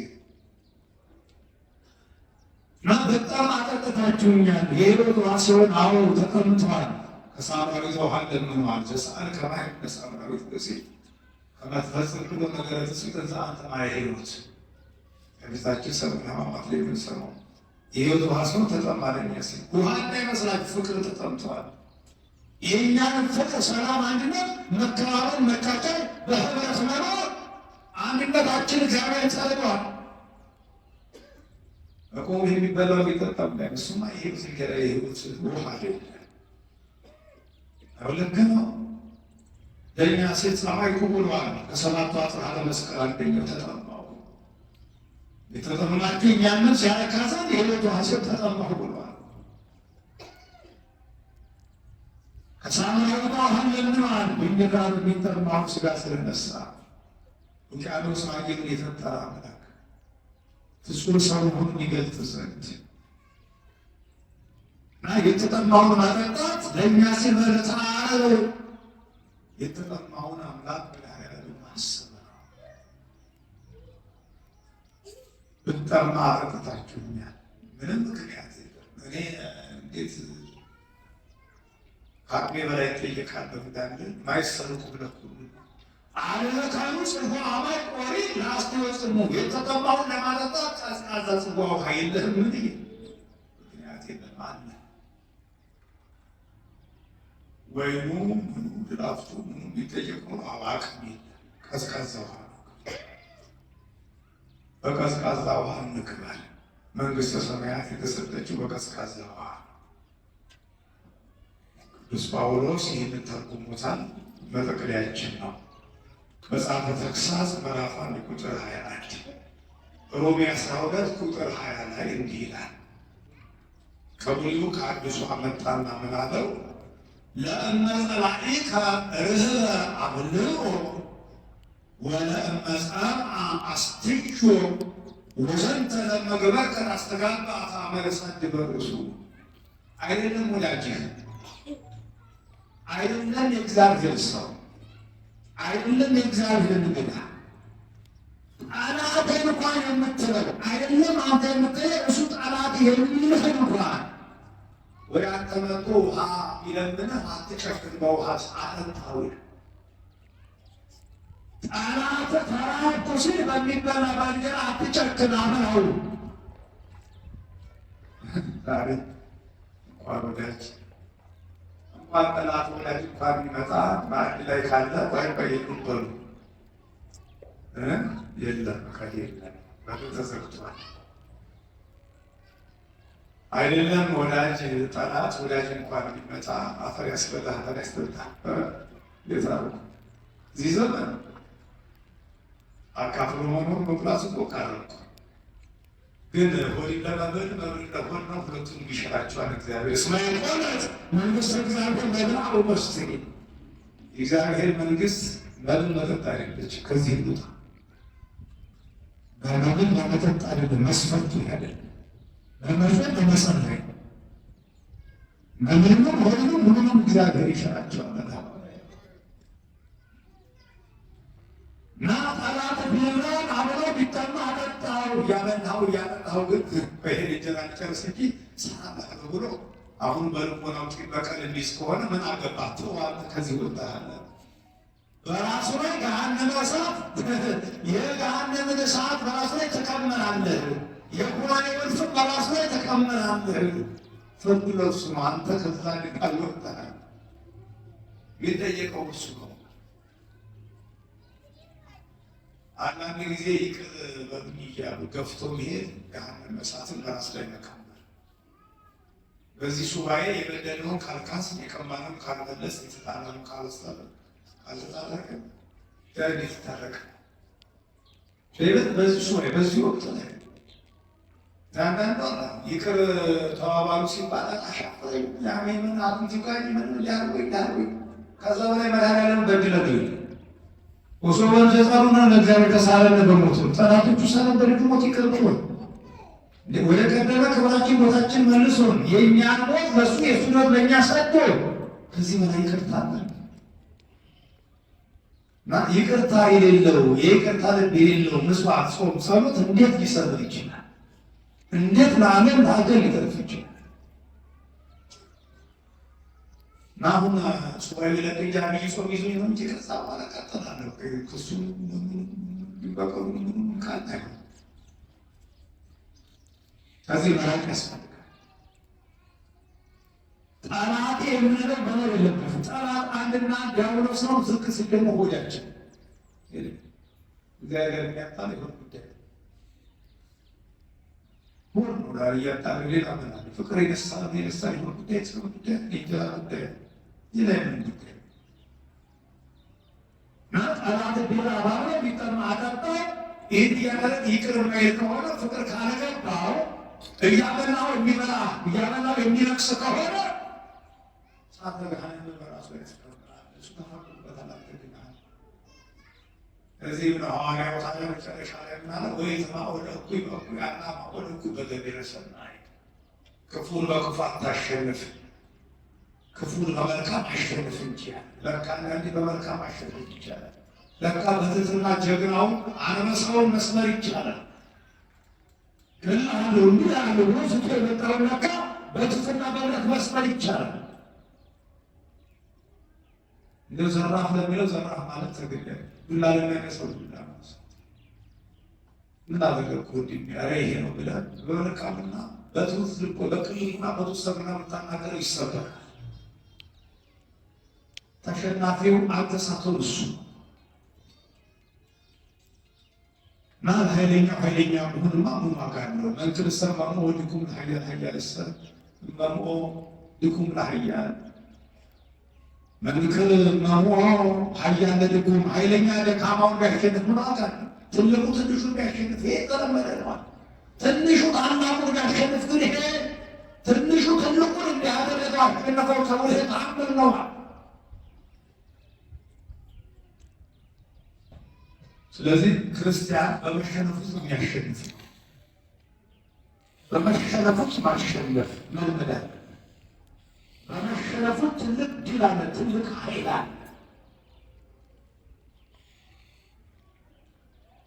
እና በጣም አጠጥታችሁኛል። የህይወት ዋሲውን አዎ ተቀምጧል። ከሳምራዊት ውሃ ለምኗል። ዘሳን ከማይ ከሳምራዊት ጊዜ ከመትፈጽም ሁሉ ነገር ተስይተን አንተ ማይ ህይወት ከቤታችን ሰው ለማማት ላይ የምንሰማው የሕይወት ውሃ ሰው ተጠማለኛ ሲል ውሃ እንዳይመስላችሁ ፍቅር ተጠምተዋል። የእኛንም ፍቅር፣ ሰላም፣ አንድነት፣ መከባበር፣ መቻቻል፣ በህብረት መኖር አንድነታችን እግዚአብሔር ጸልቷል። እቆብ የሚበላው ቢጠጣም ላይ እሱማ ይሄ ዝገራ የህይወት ውሃ አይደለም። ልክ ነው። ለእኛ ሴት ፀሐይ ብሏል። ከሰባቱ አጽራረ መስቀል አንደኛው ተጠማሁ። የተጠማችሁ እኛንም ሲያረካዘን የሕይወት ውሃ ሴት ተጠማሁ ብሏል። ከሳምራዊቷ ውሃ ለምነዋል። የሚራብ የሚጠማው ስጋ ስለነሳ ውቅያኖስ አየሩን የፈጠረ አምላክ ፍጹም ሰው መሆኑን ይገልጥ ዘንድ እና የተጠማውን ማጠጣት ለእኛ ሲል መርጣል። የተጠማውን አምላክ ብላያሉ ማሰብ ነው። ብጠማ አጠጥታችሁኛል፣ ምንም ምክንያት የለም። እኔ እንዴት ከአቅሜ በላይ ጠየቃለሁ እንዳለ ማይሰርቁ ብለኩ አለመካኑ ጽዋ አማይ ቆሪ ለአስተወጽሙ የተጠማውን ለማጠጣት ቀዝቃዛ ጽዋ ውሃ የለህም። ምን ምክንያት የለም አለ ወይኑ ምኑ ድራፍቱ ምኑ የሚጠየቁ አቅም የለም። ቀዝቃዛ ውሃ ነው። በቀዝቃዛ ውሃ እንግባል። መንግሥተ ሰማያት የተሰጠችው በቀዝቃዛ ውሃ ነው። ቅዱስ ጳውሎስ ይህንን ተርጉሞታል። መጠቅለያችን ነው። መጽሐፈ ተግሣጽ ምዕራፍ 1 ቁጥር 21 ሮሜ 12 ቁጥር 20 ላይ እንዲህ ይላል። ከብሉይ ከአዲሱ አመጣና ምን አለው? ለእመ ጸላኢከ ርህበ አብልዖ ወለእመ ጸምዐ አስቲቾ ወዘንተ ለመግበርከ ታስተጋብአ አመለ ሰድ በርእሱ። አይደለም ወዳጅህ፣ አይደለም የእግዚአብሔር ሰው፣ አይደለም የእግዚአብሔር እንግዳ፣ ጠላቴ እንኳን የምትለው አይደለም አንተ የምትለው እሱ ጠላት የሚልህ እንኳን ወደ አንተ መጥቶ ውሃ ይለምንህ አትጨክን፣ በውሃ አጠጣው። ጠላት ተራብኩ ሲል በሚበላ ባልንጀራ አትጨክን፣ አብላው። ዛሬ እንኳን ወዳጅ እንኳን ጠላት ወዳጅ እንኳን ቢመጣ በአንድ ላይ ካለ ወይም በየቱም በሉ የለም ከሌለ በሉ ተዘግቷል። አይደለም ወዳጅ ጠላት ወዳጅ እንኳን ቢመጣ አፈር ያስበላህ፣ አፈር ያስበላህ። ጌታው እዚህ ዘመን አካፍሎ መኖር መብላት እኮ ቀረ እኮ። ግን ሆድ ለመብል መብል ለሆድ ነው። ሁለቱም ይሽራቸዋል። እግዚአብሔር እስማኤል ቆለት መንግስት እግዚአብሔር መብላው ውስጥ የእግዚአብሔር መንግስት መብል መጠጥ አይደለች። ከዚህ ቦታ በመብል በመጠጥ አይደለም መስፈርቱ አይደለም። በመርፈት በመሰረይ በምንም ሁሉም ሁሉም እግዚአብሔር ይሽራቸዋል። ና ጠላት ቢራን አብሮ ቢጠማ አጠጣው፣ እያበላው ግን በሄድ እንጀራ ጨርስ እንጂ ሰላም ብሎ አሁን በልቦናው በቀል እንዲስ ከሆነ ምን አገባት? ከዚህ ወጣለ በራሱ ላይ ገሃነመ እሳት የገሃነመ እሳት በራሱ ላይ ተቀመናለህ። የቁራኔ ወልፍ በራሱ ላይ ተቀመናለህ። ፍርድ ለእሱ ነው። አንተ ከዛ ቃል ወጣል። የጠየቀው እሱ ነው። አንዳንድ ጊዜ ይቅር በሉኝ እያሉ ገፍቶ መሄድ ገሃነመ እሳትን በራስ ላይ መቀመር። በዚህ ሱባኤ የበደልነውን ካልካስ፣ የቀማነውን ካልመለስ፣ የተጣላነውን ካልተጣረቀ ዳግም ይታረቅ። በዚህ ሱባኤ በዚህ ወቅት ላይ አንዳንዱ ይቅር ተባባሉ ሲባል አሻፈረኝ ምን አጥንቲጋኝ ምን ሊያርጉኝ ከዛ በላይ መድኃኒዓለም በድለብኝ ወሶበን ዘጸሩና ለእግዚአብሔር ተሳለነ በሞቱ ጠላቶቹ ሰላም በልጁ ሞት ይቅር ብሎን ወደ ቀደመ ክብራችን ቦታችን መልሶን የእኛን ሞት በሱ የእሱ ሞት ለእኛ ሰጥቶ ከዚህ በላይ ይቅርታ አለ እና ይቅርታ የሌለው የይቅርታ ልብ የሌለው መስዋዕት፣ ጾም፣ ጸሎት እንዴት ሊሰብር ይችላል? እንዴት ለዓለም ለሀገር ሊተርፍ ይችላል? እና አሁን ሱባኤ ለቅጃ ጾም ይዞኝ ነው እንጂ ከዛ በኋላ ቀጥላለሁ። ክሱ ሊበቀሉ ካል ከዚህ መራቅ ያስፈልጋል። ጠላቴ የምንለው መኖር የለበትም። ጠላት አንድና ዲያብሎስ ነው። ዝቅ ሲል ደግሞ ሆዳችን እግዚአብሔር የሚያጣል የሆነ ጉዳይ ሁሉ ጋር እያጣለ ሌላ ምን አለ? ፍቅር የነሳ የሆነ ጉዳይ ስለ ጉዳይ የእንጀራ ጉዳይ ይህ ላይ ምን ጉዳይ እና ጠላት ቢራ ባለ ቢጠማ አጠጣ ይህን እያደረግ ይቅር የማይል ከሆነ ፍቅር ካለገባው እያበላው የሚበላ እያበላው የሚነቅስ ከሆነ ሳትነግሃን በራሱ ያስቀምጣል። እሱ ተፈቅዶበታል። አትግናል። እዚህ ነው ሐዋርያው ታዲያ መጨረሻ ላይ ምናለ ወይ ተማወደ እኩይ በእኩይ አና ማወደ እኩይ በገቢረ ሰናይ ክፉን በክፉ አታሸንፍ፣ ክፉን በመልካም አሸንፍ እንችላል። ለካ አንዳንዴ በመልካም አሸንፍ ይቻላል። ለካ በትህትና ጀግናውን አንበሳውን መስመር ይቻላል። ግን አንዱ እንዲህ ያለ ብሎ ስቶ የመጣውን ለካ በትህትና በእምነት መስመር ይቻላል። እንደ ዘራፍ ለሚለው ዘራፍ ማለት ተገደለ ዱላ ለሚያነሳው ዱላ ማለት ምን አደረግኩ እንዲያረ ይሄ ነው ብለህ በመልካምና በትሁት ልቦ በቅንና በትሰብና የምታናገረው ይሰበራል። ተሸናፊው አንተ ሳትሆን እሱ ና ኃይለኛ መሆንማ ምን ዋጋ አለው? መንክር ሰማሞ ወዲኩም ለሀያል ሀያል ሰ መምኦ ድኩም ለሀያል መንክር መሞ ሀያል ለድኩም ኃይለኛ ደካማውን ቢያሸንፍ ምን ዋጋ አለው? ትልቁ ትንሹን ቢያሸንፍ ይሄ የተለመደ ነዋል። ትንሹ ታላቁን ቢያሸንፍ ግን ይሄ ትንሹ ትልቁን እንዲያደረገው አሸነፈው ተብሎ ይሄ ተአምር ነዋል። ስለዚህ ክርስቲያን በመሸነፍ ውስጥ የሚያሸንፍ ነው። በመሸነፍ ውስጥ ማሸነፍ መልመድ አለ። በመሸነፍ ውስጥ ትልቅ ድል አለ፣ ትልቅ ኃይል አለ።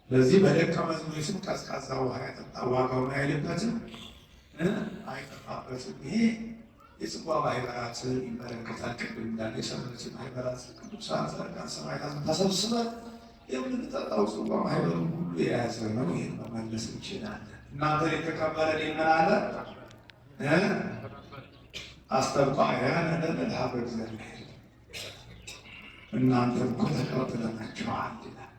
ለዚህ በደቀ መዝሙር ስም ቀዝቃዛ ውሃ ያጠጣ ዋጋውን አይልበትም፣ አይጠፋበትም። ይሄ የጽዋ ማህበራትን ይመለከታል። ቅድም እንዳለ የሰንበት ማህበራት ቅዱሳን ጻድቃን ሰማዕታት ተሰብስበን የምንጠጣው ጽዋ ማህበሩ ሁሉ የያዘ ነው። ይህን መመለስ እንችላለን። እናንተ የተቀበለ ምን አለ? አስተብቋያን ለመድኃ በእግዚአብሔር እናንተ እኮ ተቀብለናችኋል ይላል።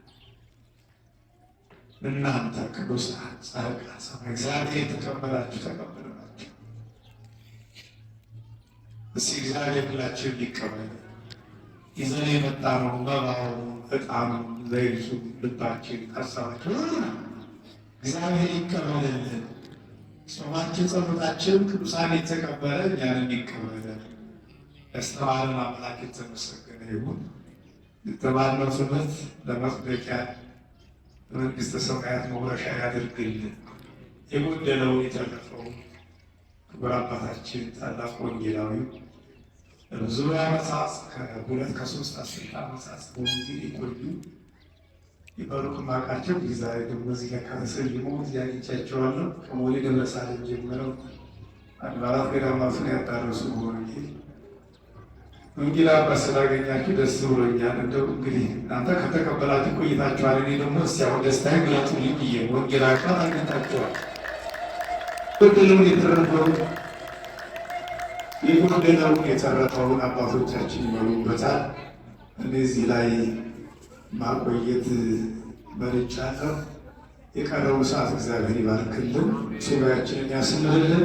እናንተ ቅዱሳን ጻድቃን ሰማዕታት እግዚአብሔር የተቀበላችሁ ተቀበለናችሁ። እስኪ እግዚአብሔር ሁላችን ይቀበል። ይዘን የመጣ ነው መባው ዕጣኑ ዘይቱ ልባችን ሀሳባችን ሁሉ እግዚአብሔር ይቀበልልን። ጾማችን ጸሎታችን ቅዱሳን የተቀበለ እኛንም ይቀበለን። ያስተማረን አምላክ የተመሰገነ ይሁን። የተማርነው ትምህርት ለመጽደቂያ መንግሥተ ሰማያት መውረሻ ያድርግልን። የጎደለውን የተረፈው ክቡር አባታችን ታላቅ ወንጌላዊ ብዙ ዓመታት ከ2 ከ3 10 ዓመታት ወንጌል የቆዩ የበሩቅ ማቃቸው ዛሬ ደግሞ እዚህ ጋር ከተሰይሞ እዚህ አግኝቻቸዋለሁ። ከሞሌ ደብረሳሌም ጀምረው አድባራት ገዳማትን ያዳረሱ ወንጌል አባት ስላገኛችሁ ደስ ብሎኛል። እንደው እንግዲህ እናንተ ከተቀበላችሁ ቆይታችኋል። እኔ ደግሞ እስቲ አሁን ደስታዬ ግለጡልኝ ብዬ ወንጌል አባት አግኝታችኋል። በድሉን የጎደለውን የተረፈውን አባቶቻችን ይመሩበታል። እነዚህ ላይ ማቆየት መርጫለሁ። የቀረው ሰዓት እግዚአብሔር ይባርክልን፣ ሱባኤያችንን ያስምርልን።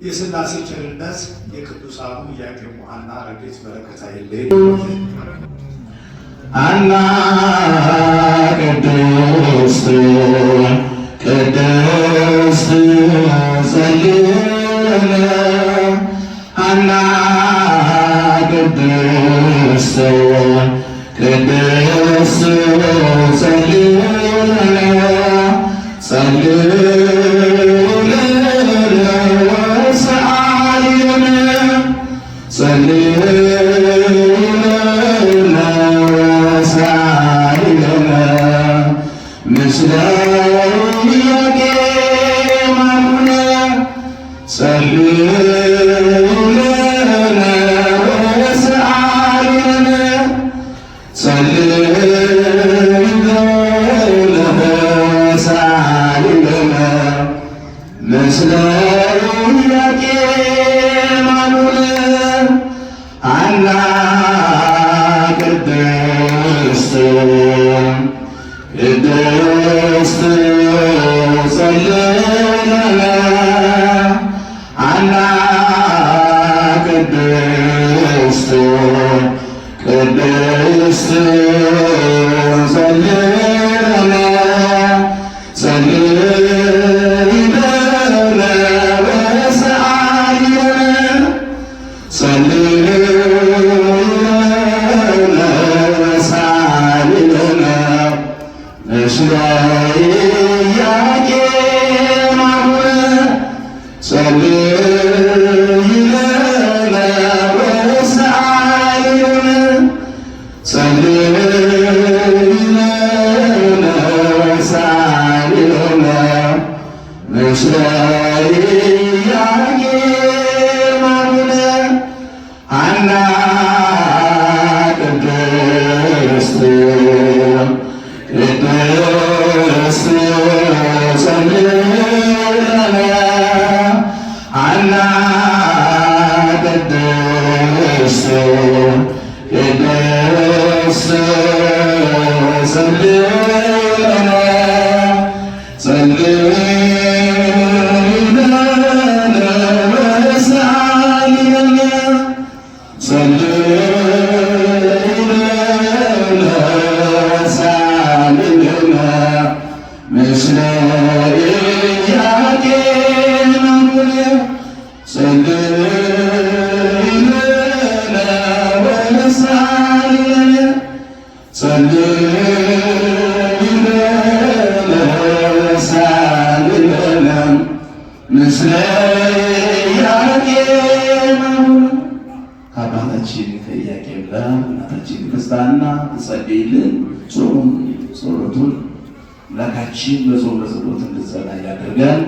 የሥላሴ ቸርነት የቅዱሳኑ ኢያቄም ወሐና ረድኤት በረከት አይለየን። አና ቅድስት ቅድስት ጸልየነ አና ቅድስት ቅድስት ጸልየነ ጸልየነ ወሰአልየነ ጸልየነ ወሰአልየነ ምስለ ኢያቄም አቡነ ጸልየነ ወሰአልየነ ጸልየነ ወሰአልየነ ቅድስት ጸልለነ ጸልለነ ወሰአሊለነ ጸልለነ ወሰአሊለነ ምስለ ኢያቄም አቡነ ጸልለነ ወሰአሊለነ ጸልለነ ወሰአሊለነ ምስለ ኢያቄም አቡነ ሐና ቅድስት ቅድስት ጸልለነ ሐና ቅድስት ቅድስት ጸልለነ ጸልለነ ወሰአሊለነ ጸልለነ ወሰአሊለነ ምስለ ኢያቄም አቡነ ጸልለነ ወሰአሊለነ ጸልለነ ወሰአሊለነ ምስለ ኢያቄም አቡነ ከአባታችን ከኢያቄም ጋር እናታችን ክርስታና ትጸልይልን። ጾሙን ጸሎቱን አምላካችን በጾም በጸሎት እንድንጸና ያደርጋል።